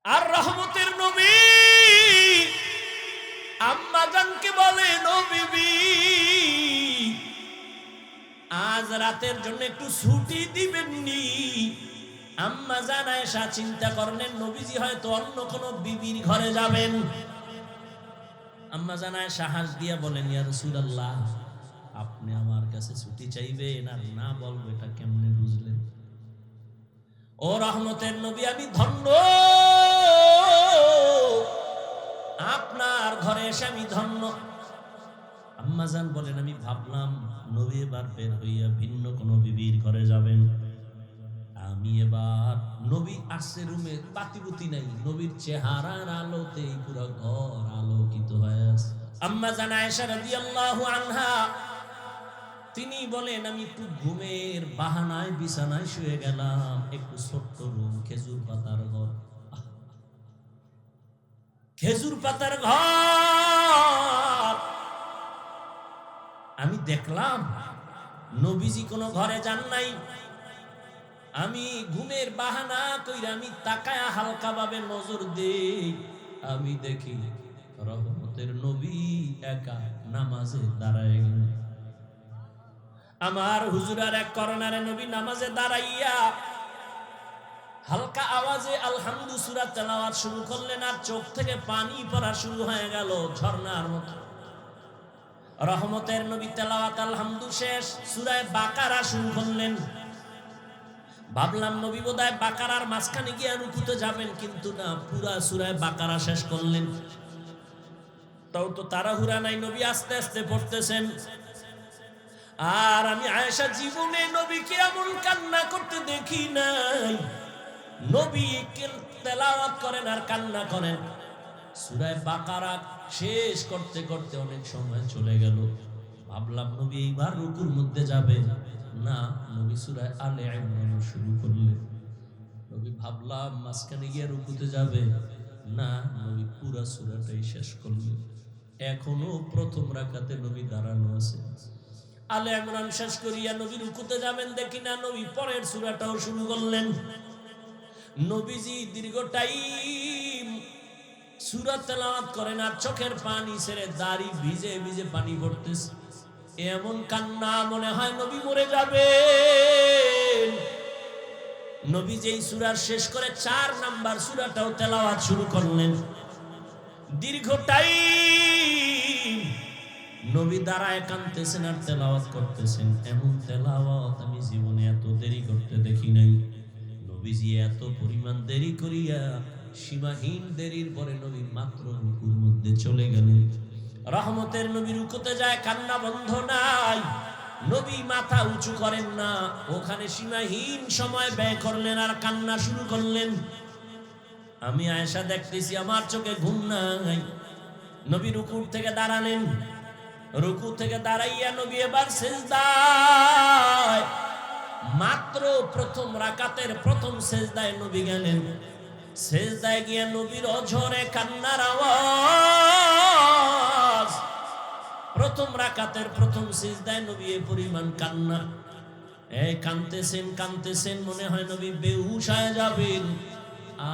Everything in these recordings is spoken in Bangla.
আর রহমতের নবী আম্মা জানকে বলেন, ও বিবি, আজ রাতের জন্য একটু ছুটি দিবেননি? আম্মা জান আয়েশা চিন্তা করলেন নবীজি হয়তো অন্য কোন বিবির ঘরে যাবেন। আম্মা জান আয়েশা হাস দিয়া বলেন, ইয়া রাসূলুল্লাহ, আপনি আমার কাছে ছুটি চাইবেন আর না বলবো, এটা কেমনে বুঝলেন? ও রহমতের নবী, আমি ধন্য, আপনার ঘরে এসে আমি ধন্য। আম্মা জান বলেন, আমি ভাবলাম নবী এবার বের হইয়া ভিন্ন কোন বিবির ঘরে যাবেন। আমি এবার নবী আসছে, রুমে বাতিবুতি নাই, নবীর চেহারার আলোতে পুরো ঘর আলোকিত হয়ে আছে। আম্মা জান আয়েশা রাদিয়াল্লাহু আনহা তিনি বলেন, আমি একটু ঘুমের বাহানায় বিছানায় শুয়ে গেলাম, একটু ছোট্ট রুম, খেজুর পাতার ঘর, খেজুর পাতার ঘর। আমি দেখলাম নবীজি কোনো ঘরে যান নাই। আমি ঘুমের বাহানা কইরা আমি তাকায়া হালকা ভাবে নজর দেই, আমি দেখি রহমতের নবী একা নামাজে দাঁড়ায় গেলেন। আমার হুজুরার এক করোনারে নবী নামাজে দাঁড়াইয়া হালকা আওয়াজে আলহামদু সূরা তেলাওয়াত শুরু করলেন, আর চোখ থেকে পানি পড়া শুরু হয়ে গেল ঝর্ণার মতো। রহমতের নবী তেলাওয়াত আলহামদু শেষ, সূরা বাকারা শুরু করলেন। ভাবলাম নবী বোধহয় বাকারার মাঝখানে গিয়ে রুকুতে যাবেন, কিন্তু না, পুরা সূরা বাকারা শেষ করলেন। তাও তো তাড়াহুড়া নাই, নবী আস্তে আস্তে পড়তেছেন। আর আমি আয়েশা জীবনে নবীকে এমন কান্না করতে দেখি নাই। নবী তেলাওয়াত করেন আর কান্না করেন। সূরা বাকারা শেষ করতে করতে অনেক সময় চলে গেল। ভাবলাম নবী এইবার রুকুর মধ্যে যাবে, না, নবী সূরা আলে ইমরান শুরু করলেন। নবী ভাবলাম মাঝখানে গিয়ে রুকুতে যাবে, না, নবী পুরা সূরাটাই শেষ করলেন। এখনো প্রথম রাকাতে নবী দাঁড়ানো আছে। আলে ইমরান শেষ করিয়া নবী রুকুতে যাবেন, দেখি না, নবী পরের সূরাটাও শুরু করলেন। নবীজি দীর্ঘ টাইম সূরা তেলাওয়াত করেন আর চোখের পানি ছেড়ে দাড়ি ভিজে ভিজে পানি পড়তেছে। এমন কান্না, মনে হয় নবী মরে যাবেন। নবী যেই সূরা শেষ করে 4 নাম্বার সূরাটাও তেলাওয়াত শুরু করলেন। দীর্ঘ টাইম নবী দাঁড়ায় কাঁদতেছেন আর তেলাওয়াত করতেছেন। এমন তেলাওয়াত আমি জীবনে এত দেরি করতে দেখি নাই। নবীজি এত পরিমাণ দেরি করিয়া সীমাহীন দেরির পরে নবী মাত্র রুকুর মধ্যে চলে গেলেন। রহমতের নবী রুকুতে যায়, কান্না বন্ধ নাই। নবী মাথা উঁচু করেন না, ওখানে সীমাহীন সময় ব্যয় করলেন আর কান্না শুরু করলেন। আমি আয়েশা দেখতেছি, আমার চোখে ঘুম নাই। নবী রুকুর থেকে দাঁড়ালেন, রুকু থেকে দাঁড়াইয়া নবী এবার সিজদায়, মাত্র প্রথম রাকাতের প্রথম সিজদায় নবী গেলেন। সিজদায় গিয়ে নবীর অঝরে কান্নার আওয়াজ। প্রথম রাকাতের প্রথম সিজদায় নবী এই পরিমাণ কান্না, এই কাঁদতেছেন কাঁদতেছেন, মনে হয় নবী বেহুশ হয়ে যাবেন।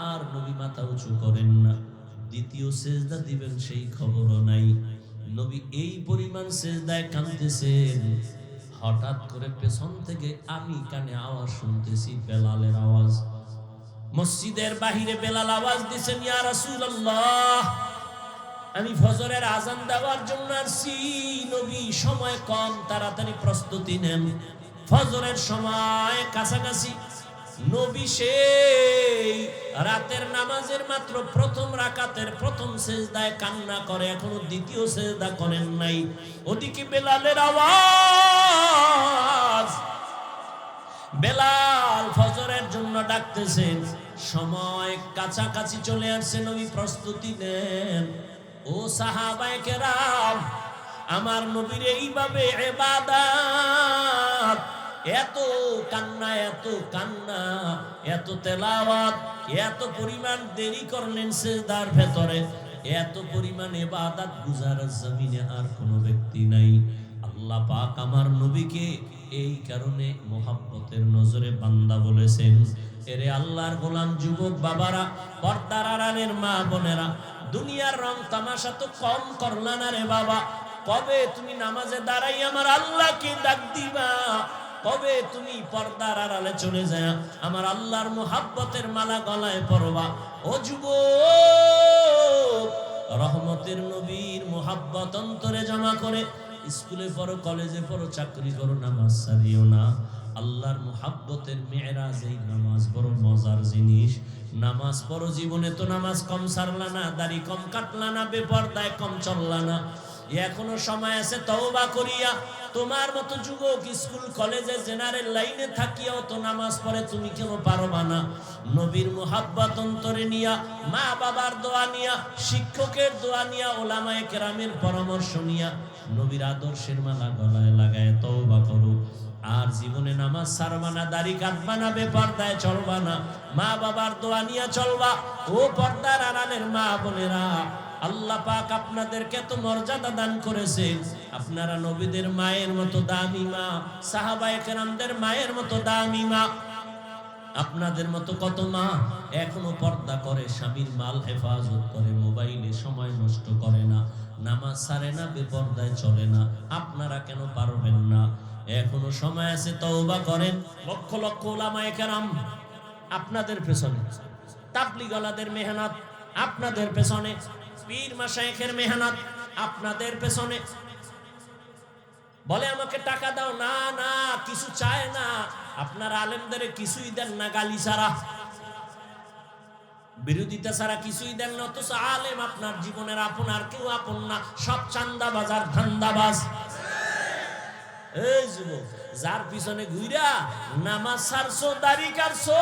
আর নবী মাথা উঁচু করেন না। দ্বিতীয় সিজদা দিবেন সেই খবরও নাই। নবী এই পরিমাণ সিজদায় কাঁদতেছেন, হঠাৎ করে পেছন থেকে আমি কানে আওয়াজ শুনতেছি, বেলালের আওয়াজ। মসজিদের বাহিরে বেলাল আওয়াজ দিছেন, ইয়া রাসূলুল্লাহ, আমি ফজরের আযান দেওয়ার জন্য আসছি, নবী সময় কম, তাড়াতাড়ি প্রস্তুতি নেন। ফজরের সময় কাছাকাছি। নবী সেই রাতের নামাজের মাত্র প্রথম রাকাতের প্রথম সিজদায় কান্না করে, এখনো দ্বিতীয় সিজদা করেন নাই। ওদিকে বেলালের আওয়াজ, বেলাল ফজরের জন্য ডাকতেছেন। সময় কাছাকাছি চলে আসছে, নবী প্রস্তুতি নেন। ও সাহাবায়ে কেরাম, আমার নবীর এইভাবে ইবাদত, এত কান্না, এত কান্না, এত তেলাওয়াত, এত পরিমাণ দেরি করলেন সিজদার ভেতরে, এত পরিমাণ ইবাদত গুজার জমিনে আর কোনো ব্যক্তি নাই। আল্লাহ আল্লাহ পাক আমার নবীকে এই কারণে মোহাব্বতের নজরে বান্দা বলেছেন। এরে আল্লাহর গোলাম যুবক বাবারা, পর্দার আড়ালের মা বোনেরা, দুনিয়ার রং তামাশা তো কম করলা না রে বাবা। কবে তুমি নামাজে দাঁড়াই আমার আল্লাহকে ডাক দিবা? কবে তুমি পর্দার আড়ালে চলে যায় আমার আল্লাহর মোহাব্বতের মালা গলায় পরবা? ও যুবক, রহমতের নবীর মোহাব্বত অন্তরে জমা করে স্কুলে পড়ো, কলেজে পড়ো, চাকরি করো, নামাজ ছাড়িও না। আল্লাহর মোহাব্বতের মেরাজ এই নামাজ বড় মজার জিনিস। নামাজ পড়ো, জীবনে তো নামাজ কম ছাড়লা না, দাড়ি কম কাটলা না, বেপরদায় কম চললা না। এখনো সময় আছে তওবা করিয়া। তোমার মতো যুবক স্কুল কলেজে জেনারেল লাইনে থাকিয়াও তো নামাজ পড়ে, তুমি কেন পারবা না? নবীর মুহাব্বত অন্তরে নিয়া, মা বাবার দোয়া নিয়া, শিক্ষকের দোয়া নিয়া, ওলামায়ে কেরামের পরামর্শ নিয়া নবীর আদর্শের মালা গলায় লাগায় তওবা করো। আর জীবনে নামাজ ছাড়বা না, দাড়ি কাটবা না, বেপরদায় চলবা না, মা বাবার দোয়া নিয়া চলবা। ও পর্দার আড়ালের মা বোনেরা, আল্লাহ পাক আপনাদেরকে এত মর্যাদা দান করেছে। আপনারা নবীদের মায়ের মতো দামি মা, সাহাবায়ে কেরামদের মায়ের মতো দামি মা। আপনাদের মতো কত মা এখনো পর্দা করে, স্বামীর মাল হেফাজত করে, মোবাইলে সময় নষ্ট করে না, নামাজ ছাড়ে না, বেপরদায় চলে না। আপনারা কেন পারবেন না? এখনো সময় আছে, তওবা করেন। লক্ষ লক্ষ উলামায়ে কেরাম আপনাদের পেছনে, তাবলীগওয়ালাদের মেহনত আপনাদের পেছনে, পীর মাশায়েখের মেহনত আপনাদের পেছনে। বলে আমাকে টাকা দাও, না না, কিছু চায় না। আপনারা আলেমদের কিছুই দেন না, গালি ছাড়া, বিরোধিতা ছাড়া কিছুই দেন না। অথচ আলেম আপনার জীবনের আপন, আর কেউ আপন না, সব চান্দাবাজ আর ধান্দাবাজ। এই যুবক, যার পিছনে ঘুরা নামাজ ছাড়ছো, দাড়ি কাটছো,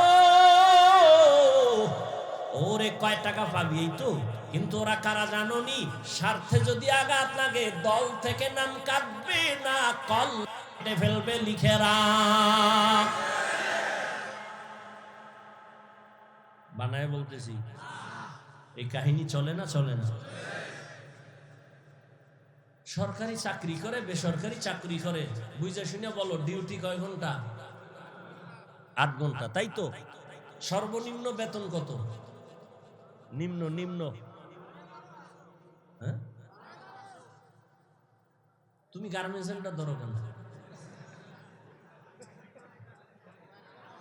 ওরে কয় টাকা পাবি এই তো। কিন্তু ওরা কারা জানোনি? স্বার্থে যদি আঘাত লাগে দল থেকে নাম কাটবে না, কল কেটে ফেলবে, লিখে রাখ। বানায় বলতেছি, এই কাহিনী চলে না? চলে না? সরকারি চাকরি করে, বেসরকারি চাকরি করে, বুঝে শুনে বলো ডিউটি কয় ঘন্টা? 8 ঘন্টা, তাই তো? সর্বনিম্ন বেতন কত? নিম্ন নিম্ন, হ্যাঁ? তুমি গার্মেন্টসটা ধরো কেন?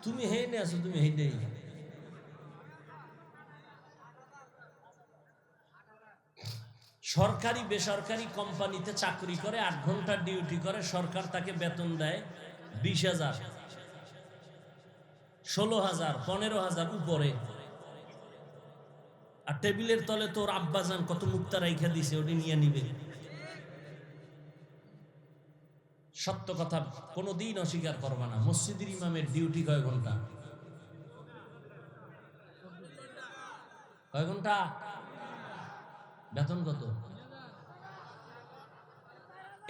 তুমি হেনে আছো, তুমি হেঁটেই। সরকারি বেসরকারি কোম্পানিতে চাকরি করে, 8 ঘন্টা ডিউটি করে, সরকার তাকে বেতন দেয় 20,000, 16,000, 15,000 উপরে। আর টেবিলের তলে তোর আব্বাজান কত মুক্তা রাইখা দিছে, ওটি নিয়ে নিবে। সত্য কথা কোনোদিন অস্বীকার করবা না। মসজিদের ইমামের ডিউটি কয় ঘন্টা? কয় ঘন্টা? বেতন কত?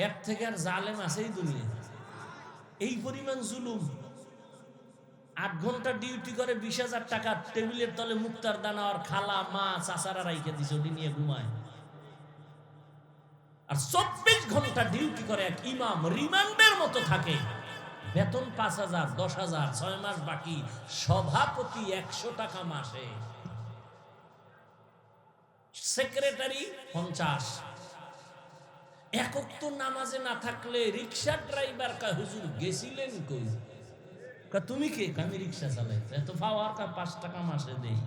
এর থেকে আর জালেম আছেই দুনিয়া? এই পরিমাণ জুলুম। 8 ঘন্টা ডিউটি করে 20,000 টাকা, টেবিলের তলে মুক্তার দানা আর খালা মা চাচারা রাইখে দিছে, ওটি নিয়ে ঘুমায়। আর 24 ঘন্টা ডিউটি করে এক ইমাম, রিমান্ডের মতো থাকে, বেতন 5,000, 10,000, 6 মাস বাকি, সভাপতি 100 টাকা মাসে, সেক্রেটারি 50। একক তো নামাজে না থাকলে রিক্সা ড্রাইভার কা হুজুর গেছিলেন কই? তুমি কে? আমি রিক্সা চালাই। এত পাওয়ার কা 5 টাকা মাসে দেই,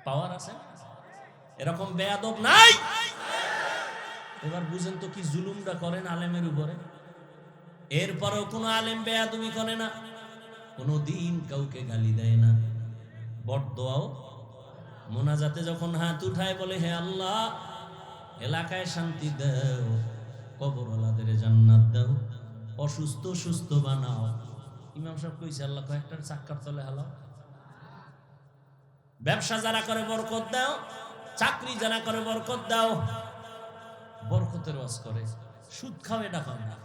পাওয়ার আছে? এরকম বেয়াদব নাই। এবার বুঝেন তো কি জুলুমটা করেন আলেমের উপরে। এরপরেও কোনো আলেম বেয়াদবি করে না, কোনো দিন কাউকে গালি দেয় না, বরদোয়াও মোনাজাতে যখন হাত উঠায় বলে, হে আল্লাহ এলাকায় শান্তি দাও, কবরওয়ালাদের জান্নাত দাও, অসুস্থ সুস্থ বানাও। ইমাম সাহেব কইছে আল্লাহ কয়েকটার চাক্কার তলে হালাও। ব্যবসা যারা করে বরকত দাও, চাকরি যারা করে বরকত দাও। বরকতের ওয়াজ করে, সুদ খাও, এটা খাও না।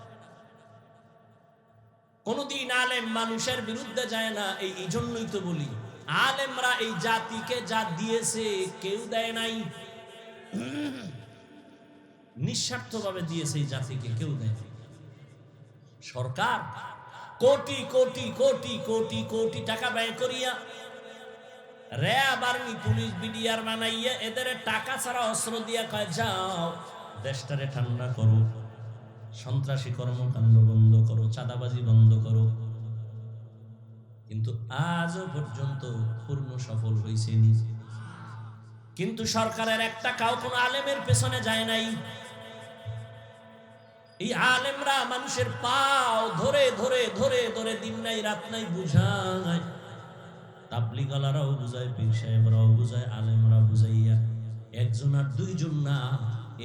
কোনদিন আলেম মানুষের বিরুদ্ধে যায় না। এই জন্যই তো বলি, আলেমরা এই জাতিকে যা দিয়েছে কেউ দেয় নাই। নিঃস্বার্থভাবে দিয়েছে এই জাতিকে, কেউ দেয়। সরকার কোটি কোটি কোটি কোটি কোটি টাকা ব্যয় করিয়া র্যাব, আর্মি, পুলিশ, বিডিআর বানাইয়া এদের টাকা ছাড়া অস্ত্র দিয়া কয় যাও দেশটারে ঠান্ডা করো, সন্ত্রাসী কর্মকাণ্ড বন্ধ করো, চাঁদাবাজি বন্ধ করো। কিন্তু আজও পর্যন্ত পূর্ণ সফল হয়েছেনি। কিন্তু সরকারের একটা কাউ কোন আলেমের পেছনে যায় নাই। এই আলেমরা মানুষের পাও ধরে ধরে ধরে ধরে দিন নাই রাত নাই বুঝায়, তাবলীগালারাও বুঝায়, পীর সাহেবরাও বুঝায়, আলেমরা বুঝাইয়া একজন আর দুইজন না,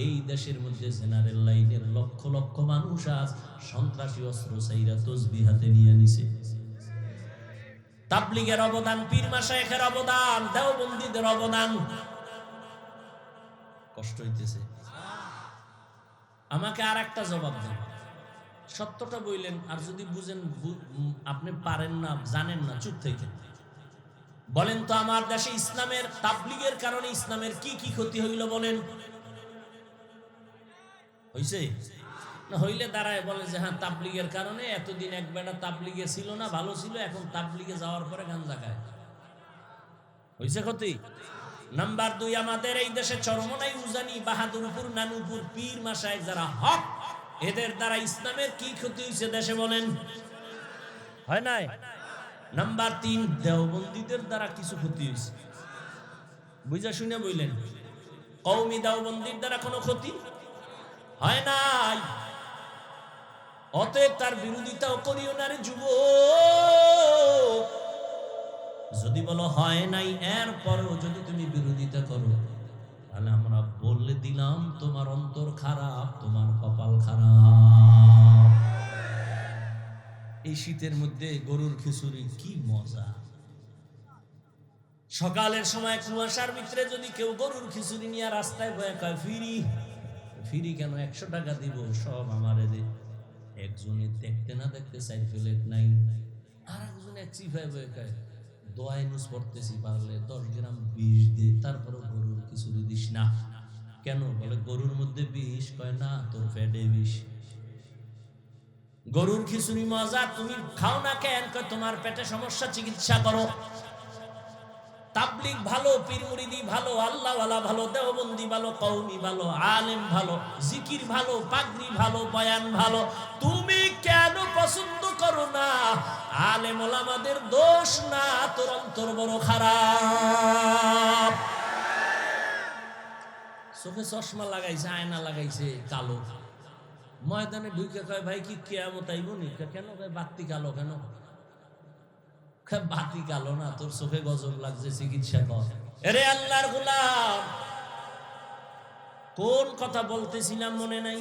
এই দেশের মধ্যে জেনারেল লাইনের লক্ষ লক্ষ মানুষ আজ সন্ত্রাসী অস্ত্র চাইরা তসবিহ হাতে নিয়ে নিছে। তাবলীগের অবদান, পীর মাশায়েখের অবদান, দেওবন্দীদের অবদান। কষ্ট হইতেছে। আমাকে আর একটা জবাব দেন, সত্যটা বললেন, আর যদি বুঝেন আপনি পারেন না, জানেন না, চুপ থেকে বলেন তো আমার দেশে ইসলামের তাবলীগের কারণে ইসলামের কি কি ক্ষতি হইল বলেন? হইছে না? হইলে দাঁড়ায় বলে যে হ্যাঁ তাবলীগের কারণে এতদিন এক বেটা তাবলীগে ছিল না, ভালো ছিল, এখন তাবলীগে যাওয়ার পরে গাঞ্জা খায়। হইছে ক্ষতি? নাম্বার 2, আমাদের এই দেশে চরমনাই, উজানি, বাহাদুরপুর, নানুপুর পীর মাশায়েখ যারা হক, এদের দ্বারা ইসলামের কি ক্ষতি হইছে দেশে বলেন? হয় নাই? নাম্বার 3, দেওবন্দীদের দ্বারা কিছু ক্ষতি হইছে, বুঝা শুনে বললেন? কওমি দেওবন্দির দ্বারা কোনো ক্ষতি হয় নাই। অতএব তার বিরোধিতাও করিও না রে যুবক। যদি বলো হয় নাই, এরপরও যদি তুমি বিরোধিতা করো, তাহলে আমরা বললে দিলাম তোমার অন্তর খারাপ, তোমার কপাল খারাপ। এই শীতের মধ্যে গরুর খিচুড়ি কি মজা! সকালের সময় কুয়াশার ভিতরে যদি কেউ গরুর খিচুড়ি নিয়ে রাস্তায় বয়ে কয় ফিরি ফিরি, কেন 100 টাকা দিব, সব আমারে দে। একজনে দেখতে না দেখতে 4 প্লেট নাই, আর একজন এক চিফায় বয়ে কয় দোয়াই নুস পড়তেছি, পারলে 10 গ্রাম বিষ দে, তারপরে গরুর খিচুড়ি দিস না। কেন? বলে গরুর মধ্যে বিষ। কয় না, তোর পেটে বিষ। গরুর খিচুড়ি মজা, তুমি খাও না কেন? কয় তোমার পেটে সমস্যা, চিকিৎসা করো। তাবলীগ ভালো, পীর মুরিদি ভালো, আল্লাহওয়ালা ভালো, দেওবন্দি ভালো, কওমি ভালো, আলেম ভালো, জিকির ভালো, পাগড়ি ভালো, বয়ান ভালো, তুমি কেন পছন্দ করো না? আলেম ওলামাদের দোষ না, তোর অন্তর বড় খারাপ। চোখে চশমা লাগাইছে, আয়না লাগাইছে কালো, ময়দানে ঢুকে কয় ভাই কি কিয়ামত আইব নি? কেন? কয় বাতি কালো। কেন? বাতি কালো না, তোর চোখে গজব লাগছে, চিকিৎসা কর। এরে আল্লাহর গোলাম, কোন কথা বলতেছিলাম মনে নাই?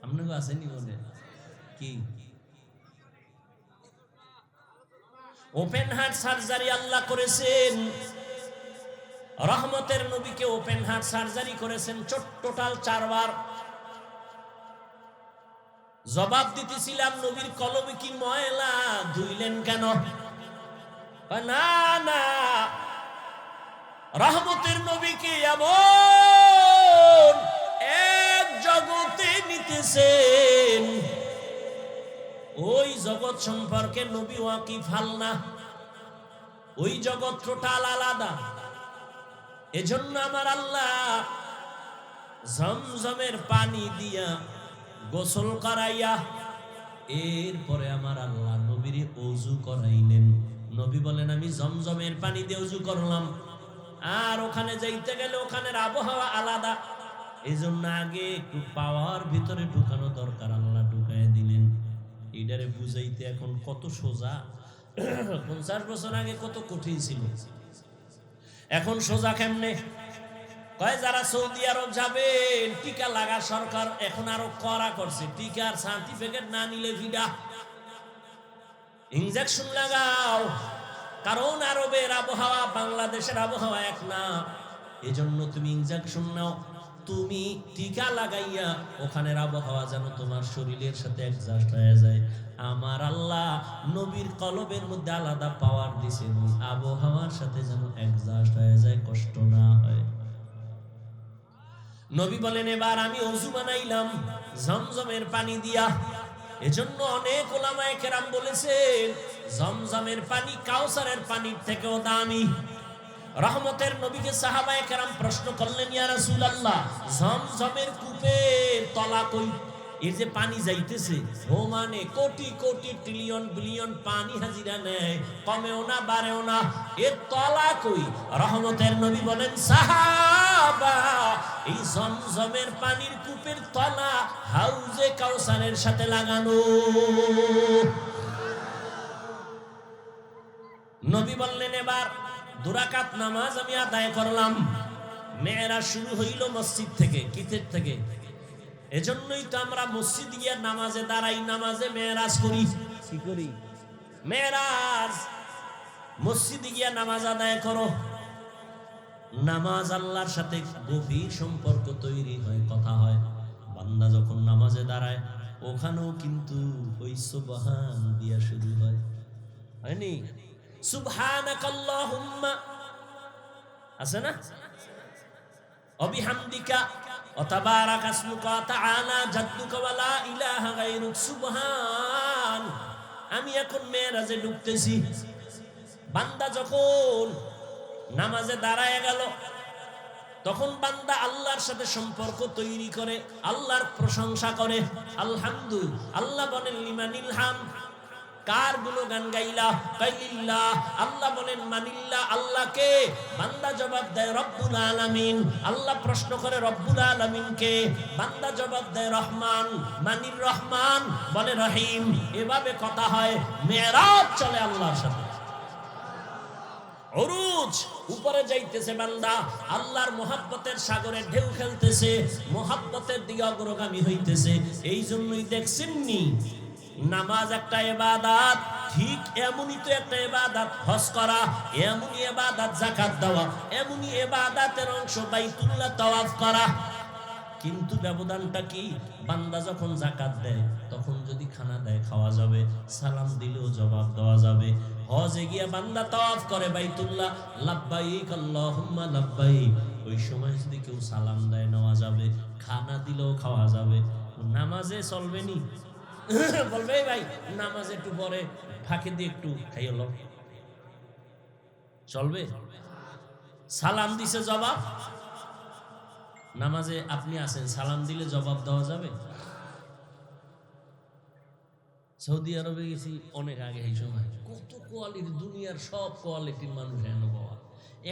আপনাকে আসেনি মনে? কি? ওপেন হার্ট সার্জারি আল্লাহ করেছেন। রহমতের নবীকে ওপেন হার্ট সার্জারি করেছেন টোটাল 4 বার। জবাব দিতেছিলাম নবীর কলবে কি ময়লা, ধুইলেন কেন? না না, রহমতের নবীকে এমন এক জগতে নিতেছেন, ওই জগৎ সম্পর্কে নবী ওয়াকিফ হাল না, ওই জগৎ টোটাল আলাদা। এজন্য আমার আল্লাহ জমজমের পানি দিয়া গোসল করাইয়া এরপরে আমার আল্লাহ নবীর ওযু করাইলেন। নবী বলেন আমি জমজমের পানি দিয়ে ওযু করলাম, আর ওখানে যাইতে গেলে ওখানের আবহাওয়া আলাদা, এজন্য আগে একটু পাওয়ার ভিতরে ঢুকানো দরকার, আল্লাহ ঢুকায় দিলেন। এইটারে বুঝাইতে এখন কত সোজা, 50 বছর আগে কত কঠিন ছিল, এখন সোজা কেমনে? কয় যারা সৌদি আরব যাবেন টিকা লাগা, সরকার এখন আরো কড়া করছে, টিকার সার্টিফিকেট না নিলে ভিডা, ইনজেকশন লাগাও, কারণ আরবের আবহাওয়া বাংলাদেশের আবহাওয়া এক না, এজন্য তুমি ইনজেকশন নাও, তুমি টিকা লাগাইয়া ওখানের আবহাওয়া যেন তোমার শরীরের সাথে অ্যাডজাস্ট হয়ে যায়। আমার আল্লাহ নবীর কলবের মধ্যে আলাদা পাওয়ার দিয়েছেন, আবহাওয়ার সাথে যেন অ্যাডজাস্ট হয়ে যায়, কষ্ট না হয়। নবী বলেন এবার আমি ওযু বানাইলাম জমজমের পানি দিয়া। এজন্য অনেক উলামায়ে কেরাম বলেছেন জমজমের পানি কাউসারের পানির থেকেও দামি। রহমতের নবীকে সাহাবায়ে কেরাম প্রশ্ন করলেন, ইয়া রাসূলুল্লাহ, জমজমের কূপের তলা কই? এর যে পানি যাইতেছে ও মানে কোটি কোটি ট্রিলিয়ন বিলিয়ন পানি হাজিরা নেয়, কমেও না বাড়েও না, এর তলা কই? রহমতের নবী বলেন, সাহাবা, এই জমজমের পানির কূপের তলা হাউজে কাউসারের সাথে লাগানো। নবী বললেন এবার 2 রাকাত নামাজ আমি আদায় করলাম। মেয়েরাজ শুরু হইল মসজিদ থেকে। কিসের থেকে? এজন্যই তো আমরা মসজিদ গিয়ে নামাজে দাঁড়াই, নামাজে মেয়েরাজ করি। কি করি? মেয়েরাজ। মসজিদে গিয়ে নামাজ আদায় করো। নামাজ আল্লাহর সাথে গভীর সম্পর্ক তৈরি হয়, কথা হয়। বান্দা যখন নামাজে দাঁড়ায় ওখানেও কিন্তু ওই সুবহান দিয়া শুরু হয়, হয়নি? সুবহানাকাল্লাহুম্মা আছে না? অবিহামদিকা ওয়া তাবারাকা ইসমুকা ওয়া তাআলা জাদ্দুকা ওয়া লা ইলাহা গায়রুক। সুবহান। আমি এখন মেরাজে ঢুকতেছি। বান্দা যখন নামাজে দাঁড়ায় গেল তখন বান্দা আল্লাহর সাথে সম্পর্ক তৈরি করে, আল্লাহর প্রশংসা করে। আলহামদুলিল্লাহ। আল্লাহ বলেন লিমানিল হামদ, কার গুণগান গাইলা? কাইলিল্লাহ। আল্লাহ বলেন মানিল্লাহ, আল্লাহকে। বান্দা জবাব দেয় রব্বুল আলামিন। আল্লাহ প্রশ্ন করে রব্বুল আলামিনকে। বান্দা জবাব দেয় রহমান। মানির রহমান, বলে রহিম। এভাবে কথা হয়। মেরাজ চলে আল্লাহর সাথে। উরুজ, উপরে যাইতেছে বান্দা, আল্লাহর মোহাব্বতের সাগরে ঢেউ খেলতেছে, মোহাব্বতের দিকে অগ্রগামী হইতেছে। এই জন্যই দেখছেননি নামাজ একটা ইবাদত, ঠিক এমনই তো একটা ইবাদত হজ করা, এমনই ইবাদত যাকাত দেওয়া, এমনই ইবাদতের অংশ বাইতুল্লাহ তাওয়াফ করা। কিন্তু ব্যবধানটা কি? বান্দা যখন যাকাত দেয় তখন যদি খানা দেয় খাওয়া যাবে, সালাম দিলেও জবাব দেওয়া যাবে। হজে গিয়া বান্দা তাওয়াফ করে বাইতুল্লাহ, লাব্বাইক আল্লাহুম্মা লাব্বাইক, ওই সময় যদি কেউ সালাম দেয় নেওয়া যাবে, খানা দিলেও খাওয়া যাবে। নামাজে চলবে নি? বলবে ভাই নামাজে একটু পরে ফাঁকে দিয়ে একটু খাই হলো, চলবে? সালাম দিছে জবাব, নামাজে আপনি আছেন, সালাম দিলে জবাব দেওয়া যাবে? সৌদি আরবে গেছি অনেক আগে, এই সময় কত কোয়ালিটি, দুনিয়ার সব কোয়ালিটির মানুষ এনে বাবা।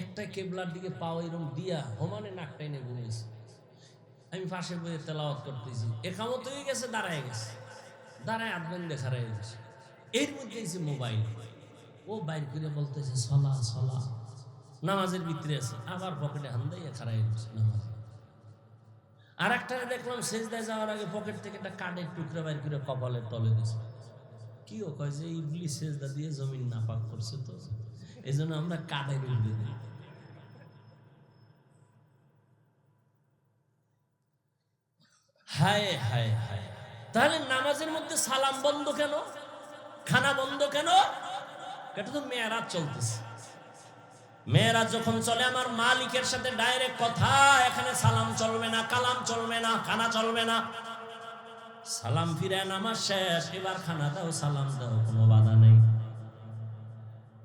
একটা কেবলার দিকে পাও এরকম দিয়া হমানে নাকটাই নিয়ে ঘুমিয়েছে। আমি পাশে বইয়ে তেলাওয়াত করতেছি, একামত হয়ে গেছে, দাঁড়ায় গেছে, দাঁড়ায় আধবেন দেখা রয়ে গেছে। এর মধ্যে এসে মোবাইল, ও বাইর করে বলতেছে সলা সলা, নামাজের ভিতরে আছে, আবার পকেটে হান দিয়ে খারাই গেছে নামাজ। আর একটা দেখলাম সেজদায় যাওয়ার আগে পকেট থেকে একটা কাঠের টুকরা বাইর করে কপালের তলে দিয়েছে। কি ও কয় যে ইবলিস সেজদা দিয়ে জমিন নাপাক করছে, তো এই জন্য আমরা কাঠের উঠে দিই। হায় হায় হায়। তাহলে নামাজের মধ্যে সালাম বন্ধ কেন? খানা বন্ধ কেন? এটা তো মেরাজ চলতেছে। মেরাজ যখন চলে আমার মালিকের সাথে ডাইরেক্ট কথা, এখানে সালাম চলবে না, কালাম চলবে না, খানা চলবে না। সালাম ফিরে নামাজ শেষ, এবার খানা দাও, সালাম দাও, কোনো বাধা নেই।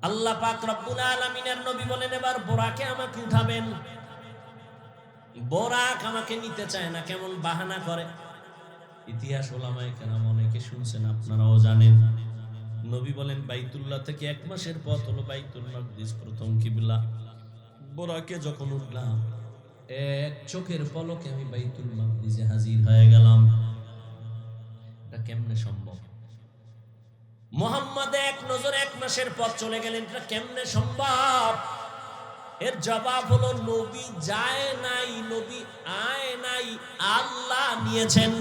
আল্লাহ পাক রব্বুল আলামিনের নবী বলেন এবার বোরাকে আমাকে উঠাবেন। বোরাক আমাকে নিতে চায় না, কেমন বাহানা করে। ইতিহাস ওলামায়ে কেরাম অনেকে শুনছেন, আপনারাও জানেন। নবী বলেন বাইতুল্লাহ থেকে 1 মাসের পথ হলো বাইতুল মাকদিস, প্রথম কিবলা। বোরাকে যখন উঠলাম, এক চোখের পলকে আমি বাইতুল মাকদিসে হাজির হয়ে গেলাম। এটা কেমনে সম্ভব? মুহাম্মদ এক নজরে 1 মাসের পথ চলে গেলেন, এটা কেমনে সম্ভব? এর জবাব হলো নবী যায় নাই, নবী আয় নাই, আল্লাহ নিয়েছেন।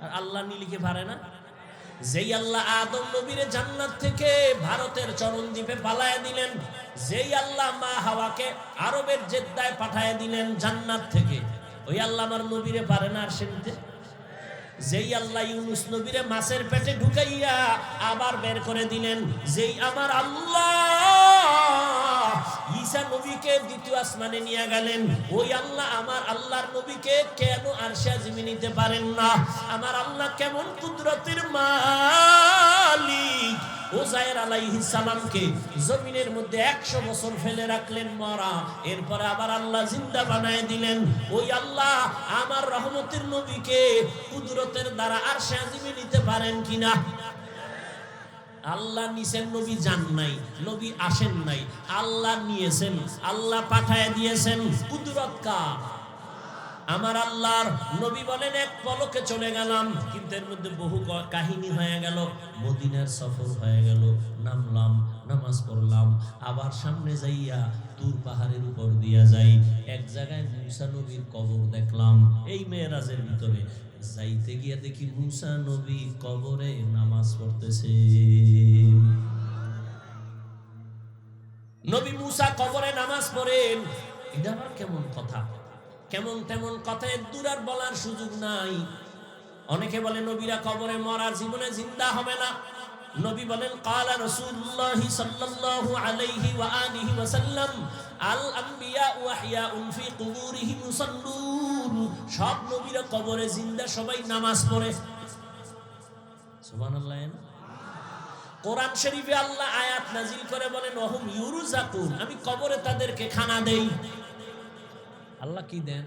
আর আল্লাহ নিলে কি পারে না? যেই আল্লাহ আদম নবীরে জান্নাত থেকে ভারতের চরণ দ্বীপে পালায় দিলেন, যেই আল্লাহ মা হাওয়াকে আরবের জেদ্দায় পাঠায় দিলেন জান্নাত থেকে, ওই আল্লাহ আমার নবীরে পারে না আর সেনতে? যেই আল্লাহ ইউনুস নবীরে মাছের পেটে ঢুকাইয়া আবার বের করে দিলেন, যেই আমার আল্লাহ ঈসা নবীকে দ্বিতীয় আসমানে নিয়ে গেলেন। ওই আল্লাহ আমার আল্লাহর নবীকে কেন আরশে আজিমে নিতে পারেন না? আমার আল্লাহ কেমন কুদরতের মালিক! উযায়ের আলাইহিস সালামকে জমিনের মধ্যে 100 বছর ফেলে রাখলেন মরা, এরপরে আবার আল্লাহ জিন্দা বানায় দিলেন। ওই আল্লাহ আমার রহমতের নবীকে কুদরতের দ্বারা আরশে আজিমে নিতে পারেন কিনা? আল্লাহ নিছেন, নবী যান নাই, নবী আসেন নাই, আল্লাহ নিয়েছেন, আল্লাহ পাঠায় দিয়েছেন। কুদরত কার? আমার আল্লাহর। নবী বলেন এক পলকে চলে গেলাম, কিন্তু এর মধ্যে বহু কাহিনী হয়ে গেল। মদিনার সফর হয়ে গেল, নামলাম, নামাজ পড়লাম, আবার সামনে যাইয়া তুর পাহাড়ের উপর দিয়া যাই, এক জায়গায় মুসা নবীর কবর দেখলাম। এই মেরাজের ভিতরে যাইতে গিয়া দেখি মুসা নবী কবরে নামাজ পড়তেছে। নবী মুসা কবরে নামাজ পড়েন, এটা আবার কেমন কথা? কেমন তেমন কথা দূর আর বলার সুযোগ নাই। অনেকে বলে নবীরা কবরে মরার, জীবনে জিন্দা হবে না। নবী বলেন ক্বালা রাসূলুল্লাহ সাল্লাল্লাহু আলাইহি ওয়া আলিহি ওয়াসাল্লাম আল আম্বিয়া ওয়া আহইয়াউন ফি কুবুরিহিম ইউসাল্লুন। সব নবীরা কবরে জিন্দা, সবাই নামাজ পড়ে। সুবহানাল্লাহ। কোরআন শরীফে আল্লাহ আয়াত নাজিল করে বলেন ওহুম ইউরজাকুন, আমি কবরে তাদেরকে খানা দেই। আল্লাহ কি দেন?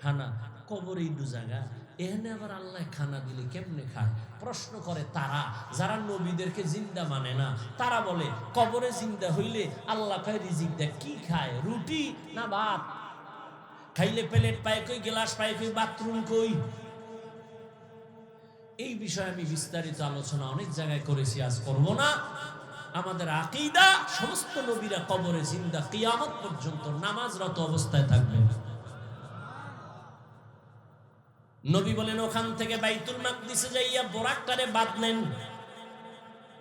খানা। কবরে ইদু জায়গা, এখানে আবার আল্লাহ খানা দিলে কেমনে খায়? প্রশ্ন করে তারা, যারা নবীদেরকে জিন্দা মানে না। তারা বলে কবরে জিন্দা হইলে আল্লাহ কয় রিজিক দেয়, কি খায়? রুটি না ভাত? খাইলে প্লেট পায় কই, গ্লাস পায় কই, বাথরুম কই? এই বিষয়ে আমি বিস্তারিত আলোচনা অনেক জায়গায় করেছি, আজ করব না। আমাদের আকীদা, সমস্ত নবীরা কবরে জিন্দা, কিয়ামত পর্যন্ত নামাজরত অবস্থায় থাকবেন। নবী বলেন ওখান থেকে বাইতুল মাকদিসে যাইয়া বোরাকটারে বাঁধলেন।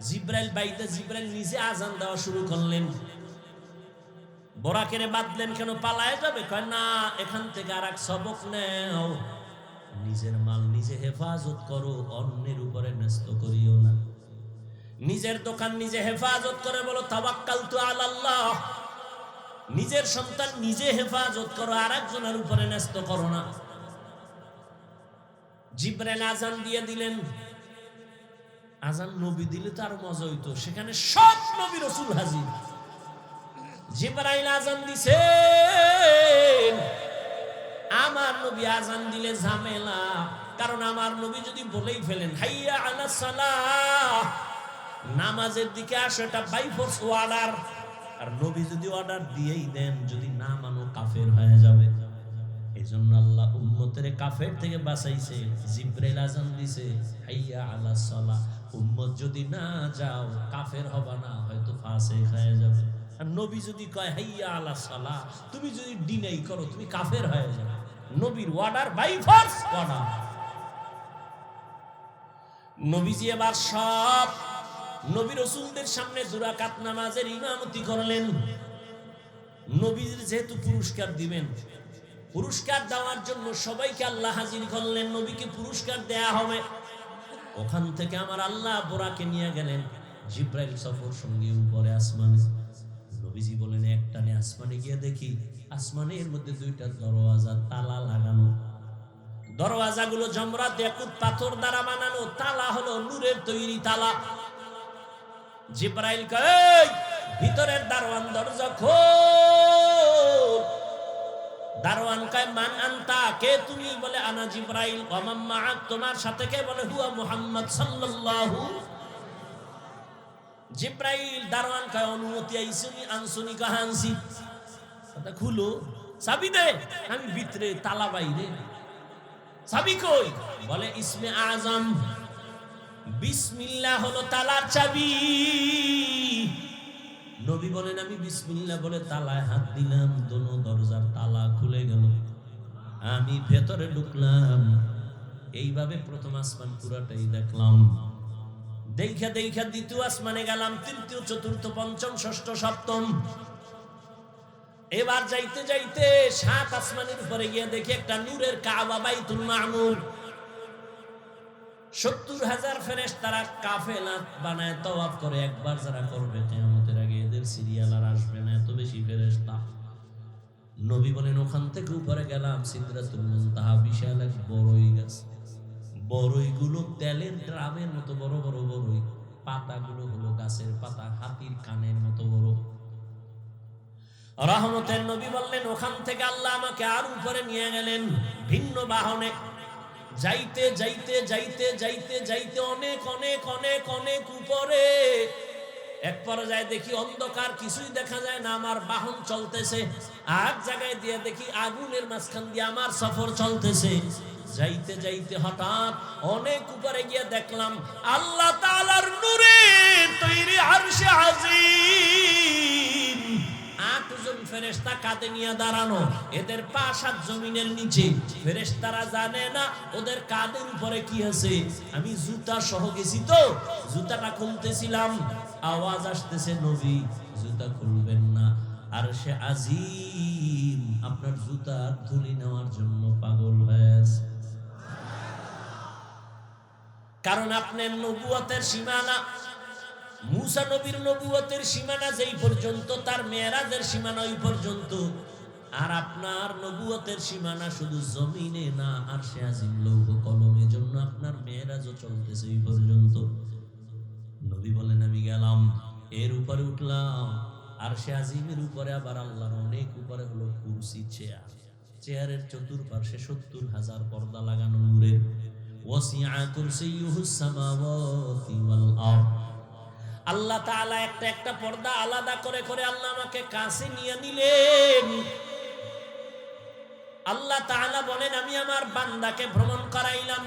জিব্রাইল বাইতে, জিব্রাইল নিজে আজান দেওয়া শুরু করলেন। বোরাকেরে বাঁধলেন কেন? পালায় যাবে? কয় না, এখান থেকে আর এক সবক নেও, নিজের মাল নিজে হেফাজত করো, অন্যের উপরে ন্যস্ত করিও না। নিজের দোকান নিজে হেফাজত করে বলো তাওয়াক্কালতু আলাল্লাহ। নিজের সন্তান নিজে হেফাজত করো, আর একজনের উপরে ন্যস্ত করো না। জিব্রাইল আজান দিয়ে দিলেন। আজান নবী দিলে তো আরো মজা হইতো, সেখানে সব নবী রাসূল হাজির। জিব্রাইল আজান দিছেন। আমার নবী আজান দিলে ঝামেলা, কারণ আমার নবী যদি বলেই ফেলেন হাইয়া আলাস সালাহ, নামাজের দিকে আসো, এটা বাই ফোর্স অর্ডার। আর নবী যদি অর্ডার দিয়েই দেন, যদি না মানো কাফের হয়ে যাবে। এজন্য আল্লাহ উম্মতের কাফের থেকে বাঁচাইছে। জিব্রাইল আজান দিছে হাইয়া আলাস সালাহ, উম্মত যদি না যাও কাফের হবে না, হয়তো ফাসিক হয়ে যাবে। আর নবী যদি কয় হাইয়া আলাস সালাহ, তুমি যদি ডিনাই করো, তুমি কাফের হয়ে যাবে। নবীর অর্ডার বাই ফোর্স অর্ডার। নবীজি এবার সব নবী রাসূলদের সামনে 2 রাকাত নামাজের ইমামতি করলেন। নবীর যেহেতু পুরস্কার দিবেন, পুরস্কার দেওয়ার জন্য সবাইকে আল্লাহ হাজির করলেন। নবীকে পুরস্কার দেয়া হবে। ওখান থেকে আমার আল্লাহ বোরাকে নিয়ে গেলেন। জিব্রাইল সফর সঙ্গে উপরে আসমানে। নবীজি বলেন একটানে আসমানে গিয়ে দেখি আসমানের মধ্যে 2টা দরওয়াজা, তালা লাগানো। দরওয়াজাগুলো জমরাত ইয়াকুত পাথর দ্বারা বানানো, তালা হলো নূরের তৈরি তালা। জিব্রাইল কয় ভিতরের দারওয়ান দরজা খোল। দারওয়ান কয় মান আনতা, কে তুমি? বলে আনা জিব্রাইল। ওয়া মান মাআক, তোমার সাথে কে? বলে হুয়া মুহাম্মদ সাল্লাল্লাহু। জিব্রাইল দারওয়ান কয় অনুমতি আইসুনি আনসুনি কাহানসি, কথা খুলো, চাবি দে। আমি ভিতরে, তালা বাইরে, চাবি কই? বলে ইসমে আজম, বিসমিল্লাহ হলো তালার চাবি। নবী বলেন আমি বিসমিল্লাহ বলে তালায় হাত দিলাম, দোনো দরজার তালা খুলে গেল। আমি ভেতরে ঢুকলাম। এইভাবে প্রথম আসমান পুরাটাই দেখলাম। দেখা দেখা দ্বিতীয় আসমানে গেলাম, তৃতীয়, চতুর্থ, পঞ্চম, ষষ্ঠ, সপ্তম। এবার যাইতে যাইতে 7 আসমানের উপরে গিয়ে দেখি একটা নূরের কাবা, বাইতুল মামুর। 70,000 ফেরেশতারা কাফেলা বানায় তওয়াফ করে। একবার যারা করবে কিয়ামতের আগে, এদের সিরিয়াল আর আসবে না, এত বেশি ফেরেশতা। নবী বলেন ওখান থেকে উপরে গেলাম সিদরাতুল মুনতাহা, বিশাল এক বড়ই গাছ। বড়ইগুলো তেলের ড্রামের মতো বড় বড় বড়ই, পাতাগুলো হলো গাছের পাতা, হাতির কানের মতো বড়। রহমতের নবী বললেন ওখান থেকে আল্লাহ আমাকে আর উপরে নিয়ে গেলেন ভিন্ন বাহনে। যাইতে যাইতে যাইতে যাইতে যাইতে অনেক অনেক অনেক অনেক উপরে এক পর্যায়ে দেখি অন্ধকার, কিছুই দেখা যায় না, আমার বাহন চলতেছে। আর জায়গায় দিয়ে দেখি আগুনের মাঝখান দিয়ে আমার সফর চলতেছে। যাইতে যাইতে হঠাৎ অনেক উপরে গিয়ে দেখলাম আল্লাহ তাআলার নূরে তৈরি আরশে আজিম। 8 জন ফেরেশতা কাঁধে নিয়ে দাঁড়ানো, এদের পা 7 জমিনের নিচে। ফেরেশতারা জানে না ওদের কাঁধের উপরে কি আছে। আমি জুতা সহ গেছি তো, জুতাটা খুলতেছিলাম, আওয়াজ আসতেছে নবী জুতা খুলবেন না, আরশে আজিম আপনার জুতার ধুলি নেওয়ার জন্য পাগল হয়ে আছে। কারণ আপনার নবুয়তের সীমানা, মুসা নবীর নবুয়তের সীমানা যেই পর্যন্ত, তার মেরাজের সীমানা ওই পর্যন্ত। আর আপনার নবুয়তের সীমানা শুধু জমিনে না, আরশে আজিম লৌহ কলমে, জন্য আপনার মেরাজও চলতেছে ওই পর্যন্ত। নবী বলেন আমি গেলাম, এর উপরে উঠলাম, আরশে আজিমের উপরে আবার আল্লাহর অনেক উপরে হলো কুরসি, চেয়ার। চেয়ারের চতুর্পার্শ্বে 70,000 পর্দা লাগানো নূরের। ওয়াসিআ কুরসিয়ুহুস সামাওয়াতি ওয়াল আরদ। আল্লাহ তাআলা একটা একটা পর্দা আলাদা করে করে আল্লাহ আমাকে কাছে নিয়ে নিলেন। আল্লাহ তাআলা বলেন আমি আমার বান্দাকে ভ্রমণ করাইলাম।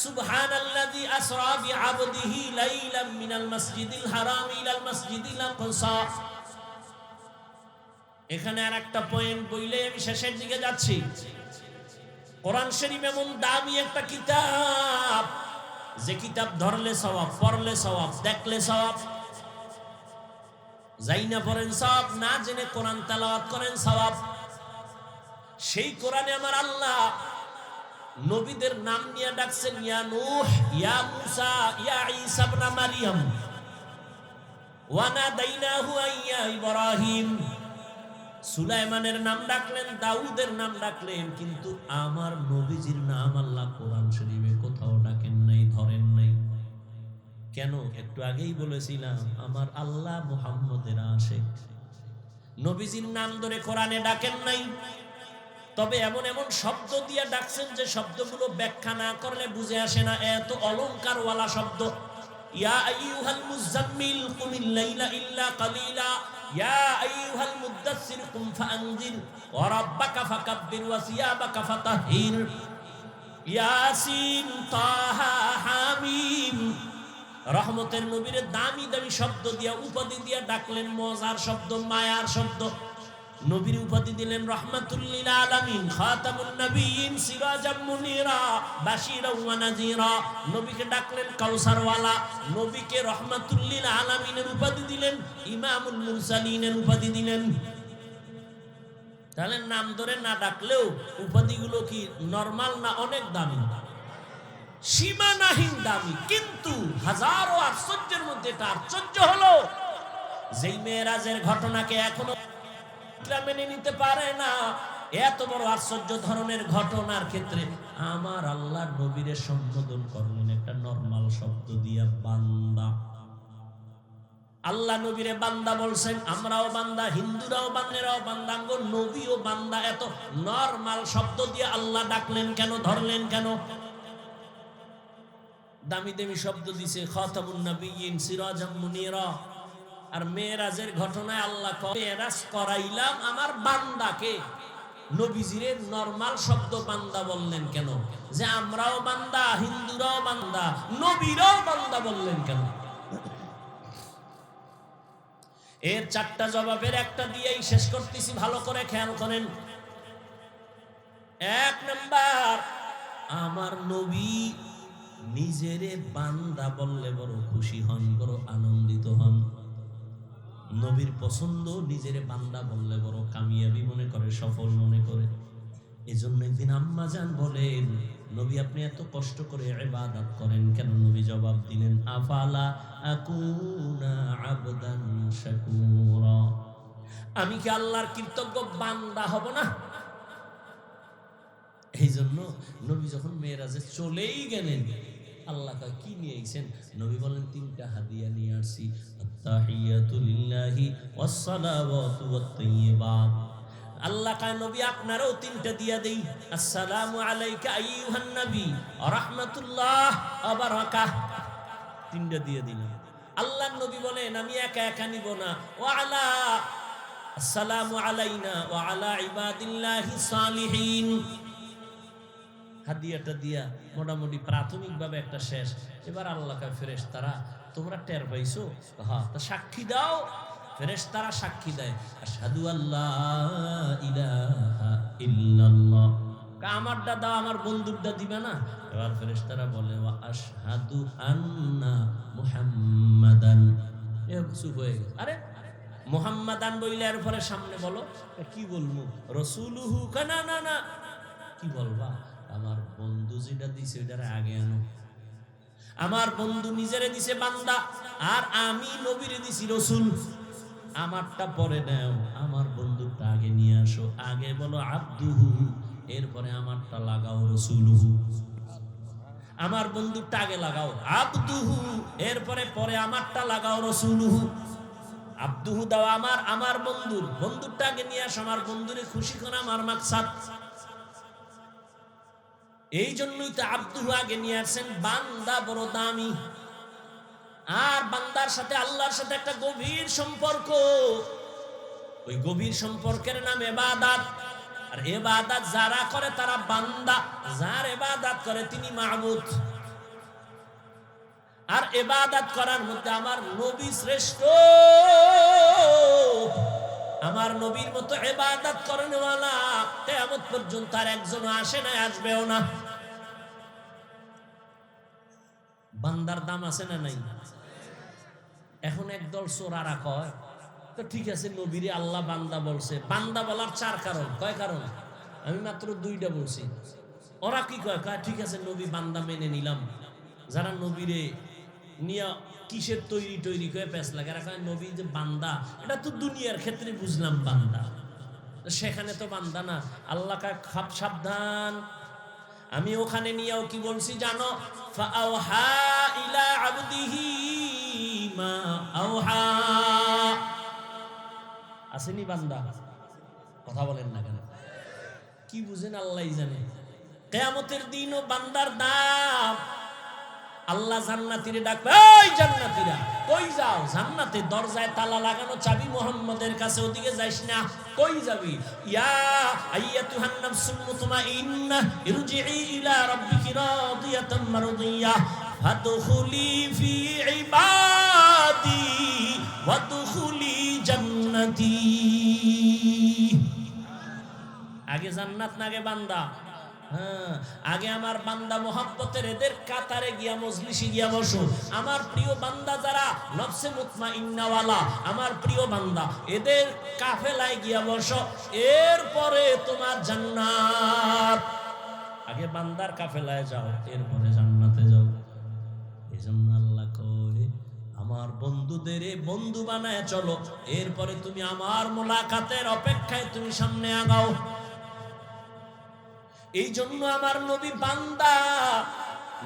সুবহানাল্লাযী আসরা বিআবদিহি লাইলাম মিনাল মাসজিদিল হারাম ইলাল মাসজিদিল আকসা। এখানে আরেকটা পয়েন্ট বইলে আমি শেষের দিকে যাচ্ছি। কোরআন শরীফ এমন দামি একটা কিতাব, যে কিতাব ধরলে সওয়াব, পড়লে সওয়াব, দেখলে সওয়াব। যাই না পড়েন সওয়াব, না জেনে কোরআন তেলাওয়াত করেন সওয়াব। সেই কোরআনে আমার আল্লাহ নবীদের নাম নিয়ে ডাকছেন, ইয়া নূহ, ইয়া মুসা, ইয়া ঈসা ইবনে মারইয়াম, ওয়া নাদাইনাহু ইয়া ইব্রাহিম। সুলাইমানের নাম ডাকলেন, দাউদের নাম ডাকলেন, কিন্তু আমার নবীজির নাম আল্লাহ কোরআন শরীফে কোথাও ডাকেন নাই, ধরেন নাই। কেন? একটু আগেই বলেছিলাম আমার আল্লাহ মুহাম্মদের আশিক। নবীজির নাম ধরে কোরআনে ডাকেন নাই, তবে এমন এমন শব্দ দিয়ে ডাকছেন যে শব্দগুলো ব্যাখ্যা না করলে বুঝে আসে না, এত অলংকারওয়ালা শব্দ। ইয়া আইয়ুহাল মুযাম্মিল কুমিল লাইলা ইল্লা কালিলা, ইয়া আইয়ুহাল মুদ্দাসসির কুম ফাআনজির ওয়া রাব্বাকা ফাকাব্বির ওয়া সিয়াবাকা ফাতাহহির, ইয়াসিন তাহা হামিম। রহমতের নবীরে দামি দামি শব্দ দিয়া, উপাধি দিয়া ডাকলেন, মজার শব্দ, মায়ার শব্দ। নবীর উপাধি দিলেন রাহমাতুল লিল আলামিন, খাতামুন নবিয়্যিন, সিরাজাম মুনিরা, বাশীরা ওয়া নাযীরা। নবীকে ডাকলেন কাউসারওয়ালা। নবীকে রাহমাতুল লিল আলামিনের উপাধি দিলেন, ইমামুল মুরসালিনের উপাধি দিলেন। তাহলে নাম ধরে না ডাকলেও উপাধিগুলো কি নরমাল না অনেক দামি? সীমানাহীন দামি। কিন্তু হাজারো আশ্চর্যের মধ্যে এটা আশ্চর্য হলো, যেই মেরাজের ঘটনাকে এখনো মেনে নিতে পারে না, এত বড় আশ্চর্য ধরনের ঘটনার ক্ষেত্রে আমার আল্লাহ নবীরে সম্বোধন করলেন একটা নরমাল শব্দ দিয়া, বান্দা। আল্লাহ নবীরে বান্দা বলছেন। আমরাও বান্দা, হিন্দুরাও বান্দারাও বান্দা, নবীও বান্দা। এত নরমাল শব্দ দিয়ে আল্লাহ ডাকলেন কেন, ধরলেন কেন? দামি দামি শব্দ দিছে, খাতামুন নবিয়্যিন, সিরাজাম মুনিরা। আর মেরাজের ঘটনায় আল্লাহ মেরাজ করাইলাম আমার বান্দাকে। নবীজির নরমাল শব্দ বান্দা বললেন কেন? যে আমরাও বান্দা, হিন্দুরাও বান্দা, নবীরাও বান্দা বললেন কেন? এর 4টা জবাবের একটা দিয়েই শেষ করতেছি, ভালো করে খেয়াল করেন। 1 নাম্বার, আমার নবী নিজেরে বান্দা বললে বড় খুশি হন, বড় আনন্দিত হন। নবীর পছন্দ, নিজের বান্দা বললে বড় কামিয়াবি মনে করে, সফল মনে করে। এজন্য একদিন আম্মা জান বলেন, নবী আপনি এত কষ্ট করে ইবাদত করেন কেন? নবী জবাব দিলেন, আফালা আকুনা আবদান শাকুরা। আমি কি আল্লাহর কৃতজ্ঞ বান্দা হব না? এই জন্য নবী যখন মেরাজে চলেই গেলেন, আল্লাহ কয় কি নিয়ে আইছেন? নবী বলেন 3টা হাদিয়া নিয়ে আসছি, আত্তাহিয়াতু লিল্লাহি ওয়াস সালাওয়াতু ওয়াত তাইয়্যিবাত। আল্লাহ কয় নবী আপনারও 3টা দিয়া দেই, আসসালামু আলাইকা আইয়ুহান নবী ওয়া রাহমাতুল্লাহ ওয়া বারাকাহ। 3টা দিয়ে দিলাম। আল্লাহর নবী বলেন আমি একা একা নিব না, ওয়া আলা আসসালামু আলাইনা ওয়া আলা ইবাদিল্লাহিস সালিহিন। হাদিয়াটা দিয়া মোটামুটি প্রাথমিকভাবে একটা শেষ। এবার আল্লাহ কয় ফেরেশতারা তোমরা টের পাইছো? হ্যাঁ, তা সাক্ষী দাও। ফেরেশতারা সাক্ষী দেয়, আশহাদু আল্লা ইলাহা ইল্লাল্লাহ। আমারটা দাও, আমার বন্ধুরটা দিবে না? এবার ফেরেশতারা বলে ওয়া আশহাদু আন্না মুহাম্মাদান। এ চুপ হয়ে গেছে। আরে মুহাম্মাদান বইলে এর পরে সামনে বলো, কি বলবো? রাসূলুহু। না না না, কি বলবা? আমার বন্ধু যেটা দিছে ওইটার আগে আনো। আমার বন্ধু নিজেরে দিছে বান্দা, আর আমি নবীরে দিছি রসুল। আমারটা পরে নাও, আমার বন্ধুটা আগে নিয়ে আসো। আগে বলো আব্দুহু, এরপরে আমারটা লাগাও রসুলুহু। আমার বন্ধুটা আগে লাগাও আব্দুহু, এরপরে পরে আমারটা লাগাও রসুলুহু। আব্দুহু দাও আমার বন্ধুরটা আগে নিয়ে আসো। আমার বন্ধুরে খুশি করা আমার মাকসাদ। এই জন্যই তো আব্দুহু আগে নিয়ে আসছেন। বান্দা বড় দামি, আর বান্দার সাথে আল্লাহর সাথে একটা গভীর সম্পর্ক। ওই গভীর সম্পর্কের নাম ইবাদত। আর ইবাদত যারা করে তারা বান্দা, যার ইবাদত করে তিনি মাবুদ। আর ইবাদত করার মধ্যে আমার নবী শ্রেষ্ঠ। আমার নবীর মতো ইবাদত করেনওয়ালা কিয়ামত পর্যন্ত আর একজন আসে না, আসবেও না। বান্দার দাম আছে না নাই? এখন একদল চোরারা কয় তো ঠিক আছে, নবীরে আল্লাহ বান্দা বলছে। বান্দা বলার 4 কারণ। কয় কারণ? আমি মাত্র 2টা বলছি। ওরা কি কয়? কয় ঠিক আছে নবী বান্দা মেনে নিলাম। যারা নবীরে নিয়া কিসের তৈরি করে পেছ লাগে, এরা কয় নবী যে বান্দা, এটা তো দুনিয়ার ক্ষেত্রে বুঝলাম বান্দা, সেখানে তো বান্দা না। আল্লাহ কয় খাপ সাবধান, আমি ওখানে নিয়েও কি বলছি জানো? ফাআওহা ইলা আবদিহি মা আওহা। আসেনি বান্দা? কথা বলেন না কেন? কি বুঝেন আল্লাহই জানে। কিয়ামতের দিনও বান্দার দাম। আল্লাহ জান্নাতীরে ডাকবে, এই জান্নাতীরা কই যাও? জান্নাতের দরজায় তালা লাগানো, চাবি মুহাম্মদের কাছে, ওদিকে যাইস না। কই যাবি? ইয়া আইয়াতুহান নাফসুল মুতমাইন্নাহ ইরজিই ইলা রাব্বিকি রাদিয়াতাম মারদিয়াহ ফাদখুলি ফি ইবাদি ওয়াদখুলি জান্নাতি। আগে জান্নাত না আগে বান্দা? হ্যাঁ, আগে আমার বান্দা মোহাব্বতের এদের কাতারে গিয়া মজলিসে গিয়া বসো। আমার প্রিয় বান্দা যারা নফসে মুতমাইন্নাওয়ালা, আমার প্রিয় বান্দা, এদের কাফেলায় গিয়া বসো। এরপরে তোমার জান্নাত। আগে বান্দার কাফেলায় যাও, এরপরে জান্নাতে যাও। এই জন্য আল্লাহ কয় আমার বন্ধুদের বন্ধু বানায় চলো, এরপরে তুমি আমার মোলাকাতের অপেক্ষায় তুমি সামনে আগাও। এই জন্য আমার নবী বান্দা,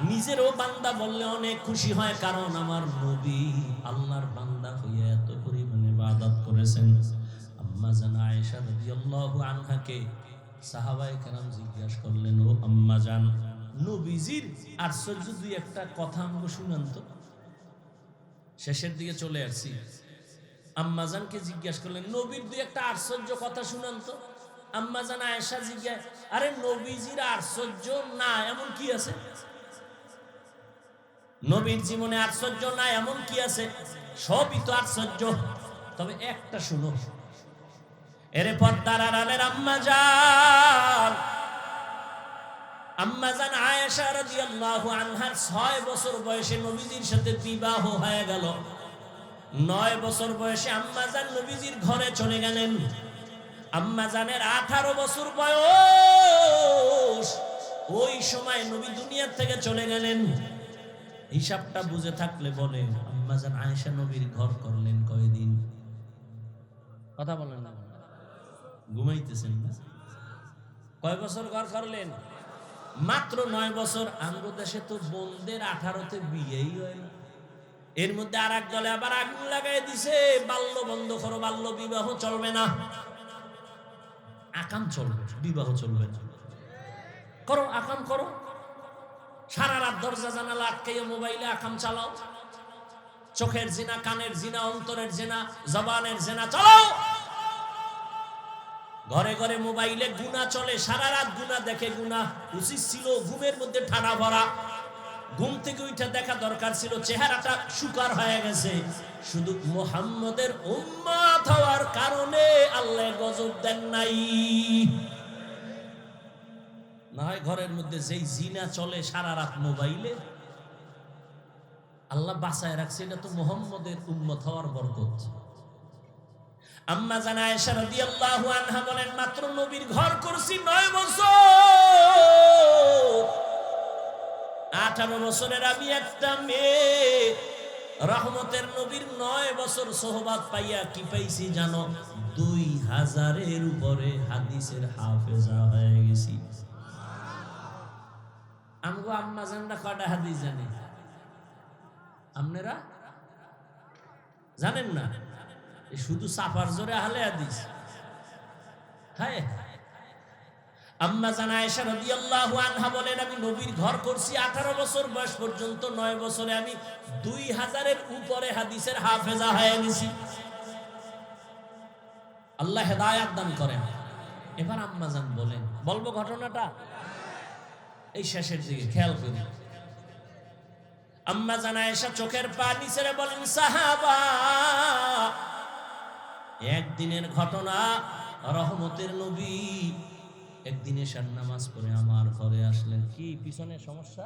নিজেরও বান্দা বললে অনেক খুশি হয়, কারণ আমার নবী আল্লাহর বান্দা হইয়া এত পরিমাণে ইবাদত করেছেন। আম্মা জান আয়েশা রাদিয়াল্লাহু আনহাকে সাহাবায়ে কেরাম জিজ্ঞাসা করলেন, ও আম্মা জান, নবীজির আশ্চর্য দুই একটা কথা আমাকে শুনান তো। শেষের দিকে চলে আসছি। আম্মা জানকে জিজ্ঞাসা করলেন, নবীর দুই একটা আশ্চর্য কথা শুনান তো। আম্মা জান আয়েশা জিজ্ঞাসা, আরে নবীজির আশ্চর্য না এমন কি আছে? নবীর জীবনে আশ্চর্য না এমন কি আছে? সবই তো আশ্চর্য, তবে একটা শুনো। এরে পর্দার আড়ালের আম্মা জান আয়েশা রাদিয়াল্লাহু আনহার 6 বছর বয়সে নবীজির সাথে বিবাহ হয়ে গেল। 9 বছর বয়সে আম্মা জান নবীজির ঘরে চলে গেলেন। আম্মা জানের 18 বছর বয়স, ওই সময় নবী দুনিয়া থেকে চলে গেলেন। হিসাবটা বুঝে থাকলে বলে আম্মা জান আয়েশা নবীর ঘর করলেন কয়দিন? কথা বলেন না, ঘুমাইতেছেন না? কয় বছর ঘর করলেন? মাত্র 9 বছর। আমগো দেশে তো বোনদের 18তে বিয়েই হয় না। এর মধ্যে আর এক দলে আবার আগুন লাগাই দিছে, বাল্য বন্ধ করো, বাল্য বিবাহ চলবে না, আকাম চলবে, বিবাহ চলবে না। করো, আকাম করো, সারা রাত দরজা জানালা আটকাইয়া মোবাইলে আকাম চালাও, চোখের জিনা, কানের জিনা, অন্তরের জিনা, জবানের জিনা চালাও। ঘরে ঘরে মোবাইলে গুনাহ চলে, সারা রাত গুনাহ দেখে। গুনাহ উচিত ছিল ঘুমের মধ্যে ঠাড়া ভরা, ঘুম থেকে উঠে দেখা দরকার ছিল, চেহারাটা শুকার হয়ে গেছে। শুধু মুহাম্মদের উম্মত হওয়ার কারণে আল্লাহ গজব দেন নাই। না হয় ঘরের মধ্যে যেই জিনা চলে সারা রাত মোবাইলে, আল্লাহ বাঁচায় রাখছে, এটা তো মুহাম্মদের উম্মত হওয়ার বরকত। আম্মা জানা আয়েশা রাদিয়াল্লাহু আনহা বলেন, মাত্র নবীর ঘর করছি 9 বছর। 18 বছরের আমি একটা মেয়ে, রহমতের নবীর 9 বছর সোহবাত পাইয়া কি পাইছি জানো? 2000-এর উপরে হাদিসের হাফেজা হয়ে গেছি। আমগো আম্মা জানরা কয়টা হাদিস জানে? আপনারা জানেন না? শুধু সাফার জোরে আহলে হাদিস। হ্যাঁ, আম্মা জানা আয়েশা রাদিয়াল্লাহু আনহা বলেন, আমি নবীর ঘর করছি 18 বছর বয়স পর্যন্ত। 9 বছরে আমি 2000-এর উপরে হাদিসের হাফেজা হয়ে গেছি। আল্লাহ হেদায়েত দান করেন। এবার আম্মা জান বলেন, বলবো ঘটনাটা এই শেষের দিকে, খেয়াল করি। আম্মা জান আয়েশা চোখের পানি ছেড়ে বলেন, সাহাবা, একদিনের ঘটনা, রহমতের নবী একদিন এশার নামাজ পড়ে আমার ঘরে আসলেন। কি পিছনে সমস্যা?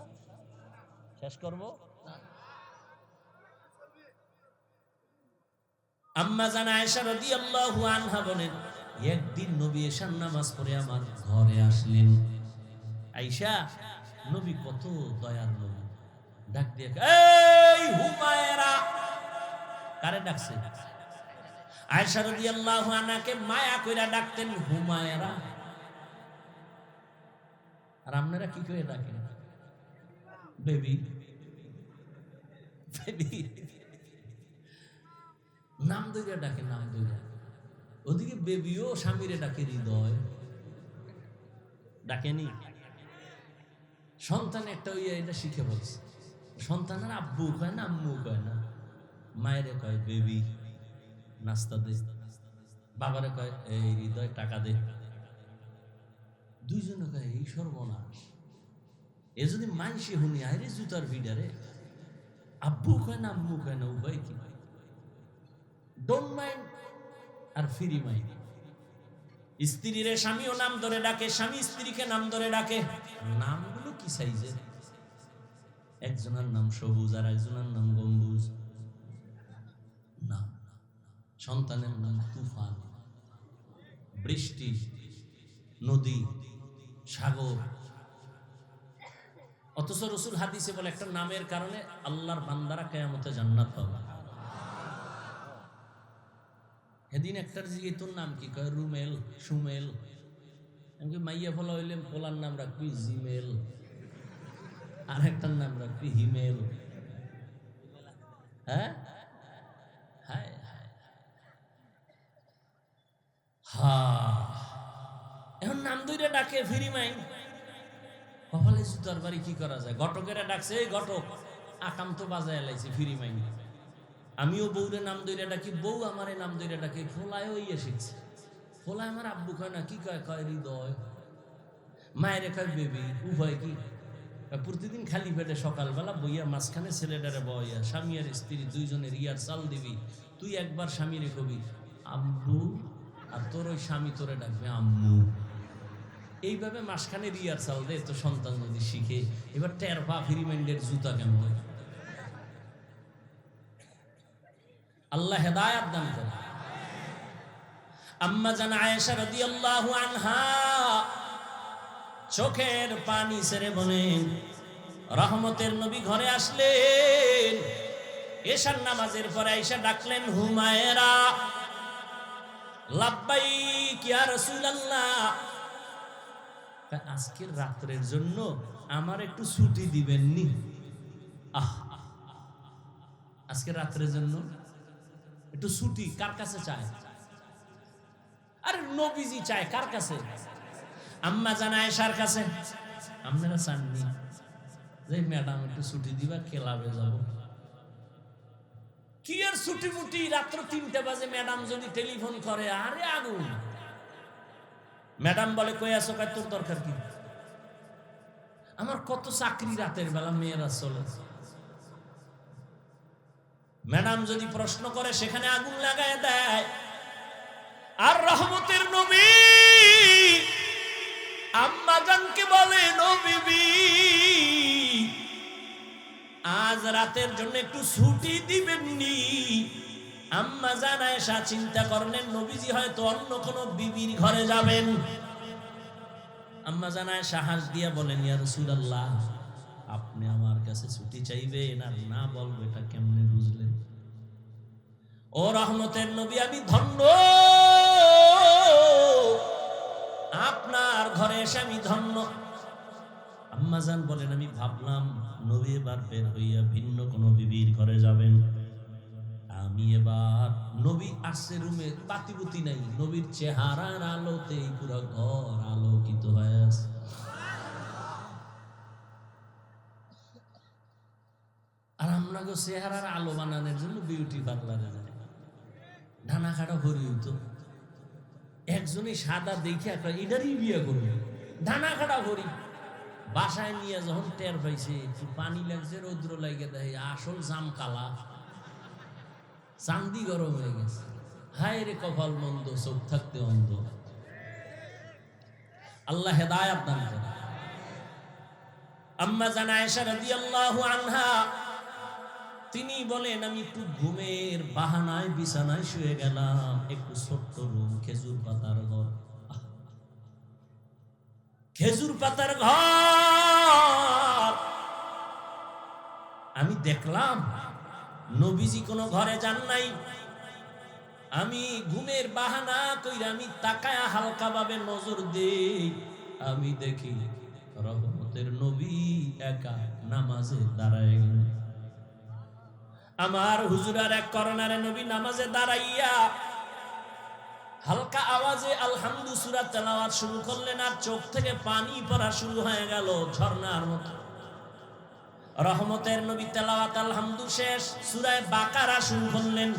শেষ করব। আম্মা জান আয়েশা রাদিয়াল্লাহু আনহা বলেন, একদিন নবী এশার নামাজ পড়ে আমার ঘরে আসলেন। আয়েশা, নবী কত দয়ার নবী, ডাক দিয়ে, এই হুমায়রা। কারে ডাকছে? আয়েশা রাদিয়াল্লাহু আনহাকে মায়া কইরা ডাকতেন হুমায়রা। আর আপনারা কি করে ডাকেন? বেবি, বেবি, নাম ধরে ডাকে, নাম ধরে। ওদিকে বেবিও স্বামীরে ডাকে হৃদয়, ডাকেনি? সন্তান একটা ওই এটা শিখে বলছে, সন্তানের আব্বু কয় না, আম্মু কয় না, মায়েরে কয় বেবি, নাস্তা দে। বাবারে কয় এই হৃদয়, টাকা দে। দুইজনে কয় এই সর্বনাশ। এ যদি মাইসে হুনি আরে জুতার ভিডারে, আব্বু কয় না, আম্মু কয় না, উভয় কি? ডোন্ট মাইন্ড আর ফ্রি মাইন্ড। স্ত্রীরে স্বামীও নাম ধরে ডাকে, স্বামী স্ত্রীকে নাম ধরে ডাকে। নামগুলো কি সাইজের? একজনের নাম সবুজ আর একজনের নাম গম্বুজ। না, সন্তানের নাম তুফান, বৃষ্টি, নদী, সাগর। অথচ রাসূল হাদিসে বলে একটা নামের কারণে আল্লাহর বান্দারা কিয়ামতে জান্নাত পাবে। সেদিন একটার জিগে তোর নাম কি? কয় রুমেল, সুমেল। আমি মাইয়া ফলা হইলে পোলার নাম রাখবি জিমেল, আর একটার নাম রাখবি হিমেল। হ্যাঁ, হায় হায়, হা, এখন নাম দুইটা ডাকে ফিরি মাই। কপালে জুতার বাড়ি, কি করা যায়? ঘটকেরা ডাকছে, এই ঘটক, আকাম তো বাজায় লাইছে ফিরি মাই। আমিও বউরে নাম দইরা ডাকি, বউ আমারে নাম দইরা ডাকে। ফোলায়ও ইয়ে শিখছে। ফোলায় আমার আব্বু কয় না, কি কয়? কয় হৃদয়। মায়েরে কয় বেবি। উভয় কি? প্রতিদিন খালি পেটে সকালবেলা বইয়া মাঝখানে ছেলেটারে বইয়া, স্বামী আর স্ত্রী দুইজনের ইয়ার চাল দিবি। তুই একবার স্বামীরে কবি আব্বু, আর তোর ওই স্বামী তোরে ডাকবে আম্মু। এইভাবে মাঝখানে রিয়ার চাল দে, তো সন্তান যদি শিখে। এবার টের পা ফ্রি মাইন্ডের জুতা কেমন। আল্লাহ হেদায়েত দান করে। আম্মা জান আয়েশা রাদিয়াল্লাহু আনহা চোখের পানি ছেড়ে বলেন, রহমতের নবী ঘরে আসলেন। এশার নামাজের পরে আয়েশা ডাকলেন হুমায়রা। লাব্বাইক ইয়া রাসূলুল্লাহ। আজকের রাত্রের জন্য আমার একটু ছুটি দিবেন নি? আজকে রাত্রের জন্য একটু ছুটি কার কাছে চায়? আরে নবীজি চায় কার কাছে? আম্মা জান আয়েশার কাছে। আপনারা চাননি যে ম্যাডাম একটু ছুটি দিবা, ক্লাবে যাব? কি আর ছুটি মুটি, রাত্র 3টা বাজে ম্যাডাম যদি টেলিফোন করে, আরে আগুন। ম্যাডাম বলে কই আছো? তোর দরকার কি? আমার কত চাকরি রাতের বেলা, মেয়েরা চলে। ম্যাডাম যদি প্রশ্ন করে সেখানে আগুন লাগায় দেয়। আর রহমতের নবী আম্মা জানকে বলে, নবী আজ রাতের জন্য একটু ছুটি দিবেন নি? আম্মা জান আয়েশা চিন্তা করলেন নবীজি হয়তো অন্য কোনো বিবির ঘরে যাবেন। আম্মা জান আয়েশা হাস দিয়া বলেন, ইয়া রাসূলুল্লাহ, আপনি আমার কাছে ছুটি চাইবেন আর না বলবো, এটা কেমনে বুঝলেন? ও রহমতের নবী, আমি ধন্য, আপনার ঘরে এসে আমি ধন্য। আম্মা জান বলেন, আমি ভাবলাম নবী এবার বের হইয়া ভিন্ন কোন বিবির ঘরে যাবেন। আমি এবার, নবী আসছে রুমে, বাতিবুতি নাই, নবীর চেহারার আলোতেই পুরো ঘর আলোকিত হয়ে আছে। আর আপনাকে চেহারার আলো বানানোর জন্য বিউটি পার্লারে যায়, ঢানা খাটা ভরি হইতো। একজনই সাদা দেখে একটা এটারই বিয়ে করবে, ঢানা খাটা ভরি। বাসায় নিয়ে যখন টের পাইছে একটু পানি লাগছে, রৌদ্র লাগে দেয়, আসল জাম কালা, চান্দি গরম হয়ে গেছে। হায় রে কপাল মন্দ, চোখ থাকতে অন্ধ। আল্লাহ হেদায়েত দান করেন। আম্মা জান আয়েশা রাদিয়াল্লাহু আনহা তিনি বলেন, আমি একটু ঘুমের বাহানায় বিছানায় শুয়ে গেলাম, একটু ছোট্ট রুম, খেজুর পাতার ঘর। খেজুর পাতার ঘর। আমি দেখলাম নবীজি কোনো ঘরে যান নাই। আমি ঘুমের বাহানা কইরা আমি তাকায়া হালকা ভাবে নজর দেই, আমি দেখি রহমতের নবী একা নামাজে দাঁড়ায় গেলেন। আমার হুজুরার এক কর্নারে নবী নামাজে দাঁড়াইয়া হালকা আওয়াজে আলহামদু সূরা তেলাওয়াত শুরু করলেন, আর চোখ থেকে পানি পড়া শুরু হয়ে গেল ঝর্ণার মতো। রহমতের নবী তেলাওয়াত আলহামদু শেষ, সূরা বাকারা শুরু করলেন।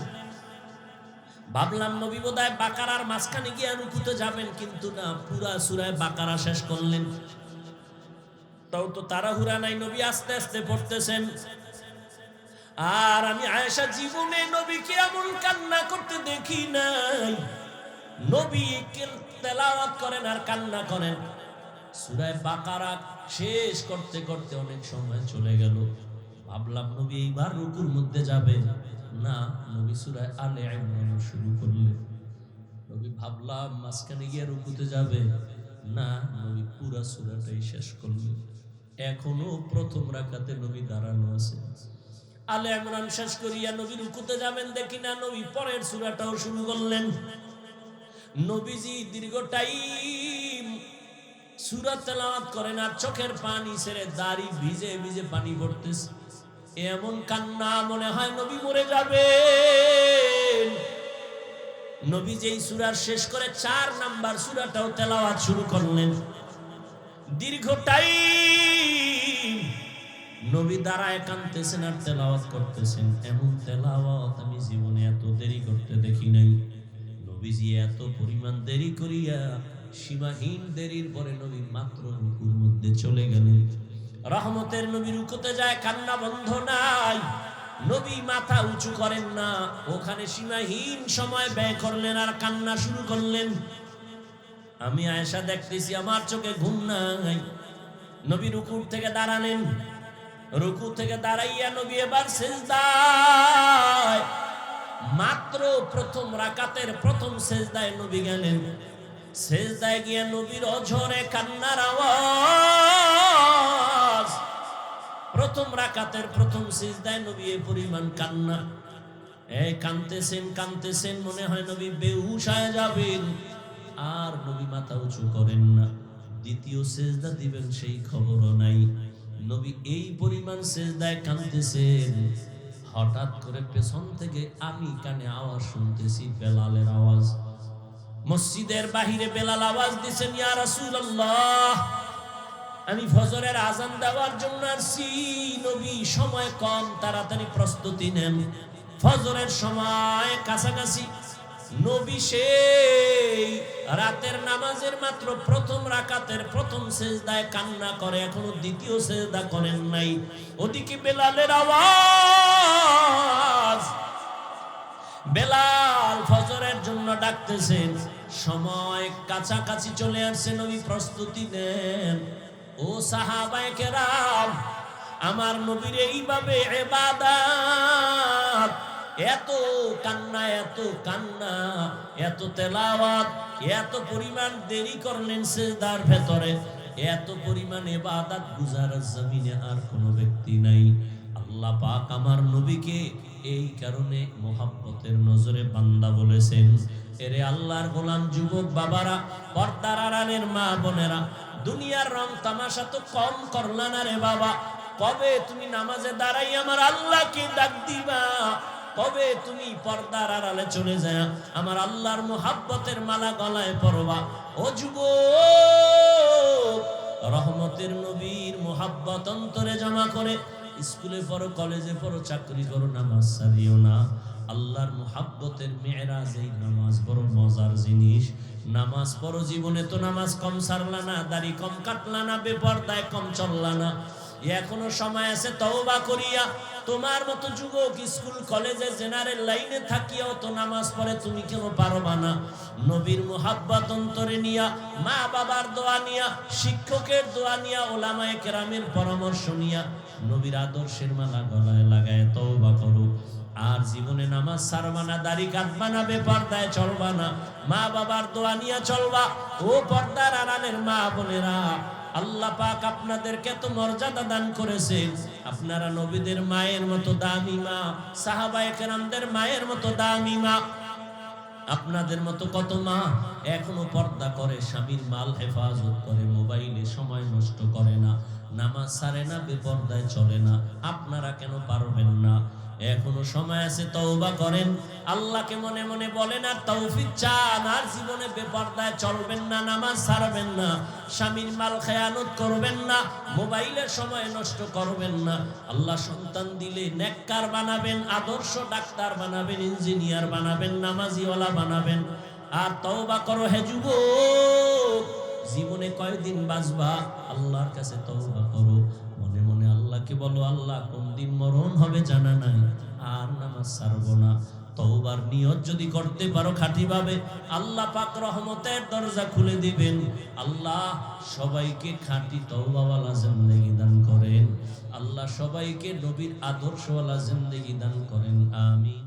ভাবলাম নবী বোধহয় বাকারার মাঝখানে গিয়ে রুকুতে যাবেন, কিন্তু না, পুরা সূরা বাকারা শেষ করলেন। তাও তো তাড়াহুড়া নাই, নবী আস্তে আস্তে পড়তেছেন। আর আমি আয়েশা জীবনে নবীকে এমন কান্না করতে দেখি নাই। নবী তেলাওয়াত করেন আর কান্না করেন। সূরা বাকারা শেষ করতে করতে অনেক সময় চলে গেল। ভাবলাম নবী এইবার রুকুর মধ্যে যাবেন, না, নবী সূরা আলে ইমরান শুরু করলেন। নবী ভাবলাম মাঝখানে গিয়ে রুকুতে যাবে, না, নবী পুরা সূরাটাই শেষ করলেন। এখনো প্রথম রাকাতে নবী দাঁড়ানো আছে। আলে ইমরান শেষ করিয়া নবী রুকুতে যাবেন, দেখি না, নবী পরের সূরাটাও শুরু করলেন। নবীজি দীর্ঘ টাইম সূরা তেলাওয়াত করেন আর চোখের পানি ছেড়ে দাড়ি ভিজে ভিজে পানি পড়তেছে। এমন কান্না, মনে হয় নবী মরে যাবেন। নবী যেই সূরা শেষ করে 4 নাম্বার সূরাটাও তেলাওয়াত শুরু করলেন। দীর্ঘ টাইম নবী দাঁড়ায় কাঁদতেছেন আর তেলাওয়াত করতেছেন। এমন তেলাওয়াত আমি জীবনে এত দেরি করতে দেখি নাই। নবীজি এত পরিমাণ দেরি করিয়া, সীমাহীন দেরির পরে নবী মাত্র রুকুর মধ্যে চলে গেলেন। রহমতের নবী রুকুতে যায়, কান্না বন্ধ নাই। নবী মাথা উঁচু করেন না, ওখানে সীমাহীন সময় ব্যয় করলেন আর কান্না শুরু করলেন। আমি আয়েশা দেখতেছি, আমার চোখে ঘুম নাই। নবী রুকুর থেকে দাঁড়ালেন, রুকু থেকে দাঁড়াইয়া নবী এবার সিজদায়, মাত্র প্রথম রাকাতের প্রথম সিজদায় নবী গেলেন। সিজদায় গিয়ে নবীর অঝরে কান্নার আওয়াজ। প্রথম রাকাতের প্রথম সিজদায় নবী এই পরিমাণ কান্না। এই কাঁদতেছেন কাঁদতেছেন, মনে হয় নবী বেহুশ হয়ে যাবেন, আর নবী মাথা উঁচু করেন না। দ্বিতীয় সেজদা দিবেন সেই খবরও নাই। নবী এই পরিমাণ সেজদায় কাঁদতেছেন, হঠাৎ করে পেছন থেকে আমি কানে আওয়াজ শুনতেছি, বেলালের আওয়াজ। মসজিদের বাহিরে বেলাল আওয়াজ দিছেন, ইয়া রাসূলুল্লাহ, আমি ফজরের আজান দেওয়ার জন্য আসছি নবী, সময় কম, তাড়াতাড়ি প্রস্তুতি নেন। ফজরের সময় কাছাকাছি। নবী সেই রাতের নামাজের মাত্র প্রথম রাকাতের প্রথম সেজদায় কান্না করে, এখনো দ্বিতীয় সেজদা করেন নাই। ওদিকে বেলালের আওয়াজ, বেলাল ফজরের জন্য ডাকতেছেন, সময় কাছাকাছি চলে আসছে, নবী প্রস্তুতি নেন। ও সাহাবায়ে কেরাম, আমার নবীর এইভাবে ইবাদত, এত কান্না, এত কান্না, এত তেলাওয়াত, এত পরিমাণ দেরি করলেন সেজদার ভেতরে, এত পরিমাণ ইবাদত গুজারার জমিনে আর কোনো ব্যক্তি নাই। আল্লাহ পাক আমার নবীকে এই কারণে মোহাব্বতের নজরে বান্দা বলেছেন। এরে আল্লাহর গোলাম যুবক বাবারা, পর্দার আড়ালের মা বোনেরা, দুনিয়ার রং তামাশা তো কম করলা না রে বাবা। কবে তুমি নামাজে দাঁড়াই আমার আল্লাহকে ডাক দিবা? কবে তুমি পর্দার আড়ালে চলে যায় আমার আল্লাহর মোহাব্বতের মালা গলায় পরবা? ও যুবক, রহমতের নবীর মোহাব্বত অন্তরে জমা করে স্কুলে পড়ো, কলেজে পড়ো, চাকরি করো, নামাজ ছাড়িও না। আল্লাহর মোহাব্বতের মেরাজ, এই নামাজ বড় মজার জিনিস। নামাজ পড়ো, জীবনে তো নামাজ কম ছাড়লা না, দাড়ি কম কাটলা না, বেপরদায় কম চললা না। এখনো সময় আছে তওবা করিয়া। তোমার মতো যুবক স্কুল কলেজে জেনারেল লাইনে থাকিয়াও তো নামাজ পড়ে, তুমি কেন পারবা না? নবীর মুহাব্বত অন্তরে নিয়া, মা বাবার দোয়া নিয়া, শিক্ষকের দোয়া নিয়া, ওলামায়ে কেরামের পরামর্শ নিয়া নবীর আদর্শের মালা গলায় লাগায় তওবা করো। আর জীবনে নামাজ ছাড়বা না, দাড়ি কাটবা না, বেপরদায় চলবা না, মা বাবার দোয়া নিয়া চলবা। ও পর্দার আড়ালের মা বোনেরা, আল্লাহ পাক আপনাদেরকে এত মর্যাদা দান করেছেন। আপনারা নবীদের মায়ের মতো দামি মা, সাহাবায়ে কেরামদের মায়ের মতো দামি মা। আপনাদের মতো কত মা এখনো পর্দা করে, স্বামীর মাল হেফাজত করে, মোবাইলে সময় নষ্ট করে না, নামাজ ছাড়ে না, বেপরদায় চলে না। আপনারা কেন পারবেন না? এখনো সময় আছে, তওবা করেন, আল্লাহকে মনে মনে বলেন, আর তৌফিক চান। আর জীবনে বেপরদায় চলবেন না, নামাজ ছাড়বেন না, স্বামীর মাল খেয়ানত করবেন না, মোবাইলের সময় নষ্ট করবেন না। আল্লাহ সন্তান দিলে নেককার বানাবেন, আদর্শ ডাক্তার বানাবেন, ইঞ্জিনিয়ার বানাবেন, নামাজিওয়ালা বানাবেন। আর তওবা করো হে যুবক, জীবনে কয়দিন বাঁচবা? আল্লাহর কাছে তওবা করো, মনে মনে আল্লাহকে বলো, আল্লাহ কোন দিন মরণ হবে জানা নাই, আর নামাজ ছাড়বো না। তওবার নিয়ত যদি করতে পারো খাঁটিভাবে, আল্লাহ পাক রহমতের দরজা খুলে দিবেন। আল্লাহ সবাইকে খাঁটি তওবাওয়ালা জিন্দেগি দান করেন। আল্লাহ সবাইকে নবীর আদর্শওয়ালা জিন্দেগি দান করেন। আমিন।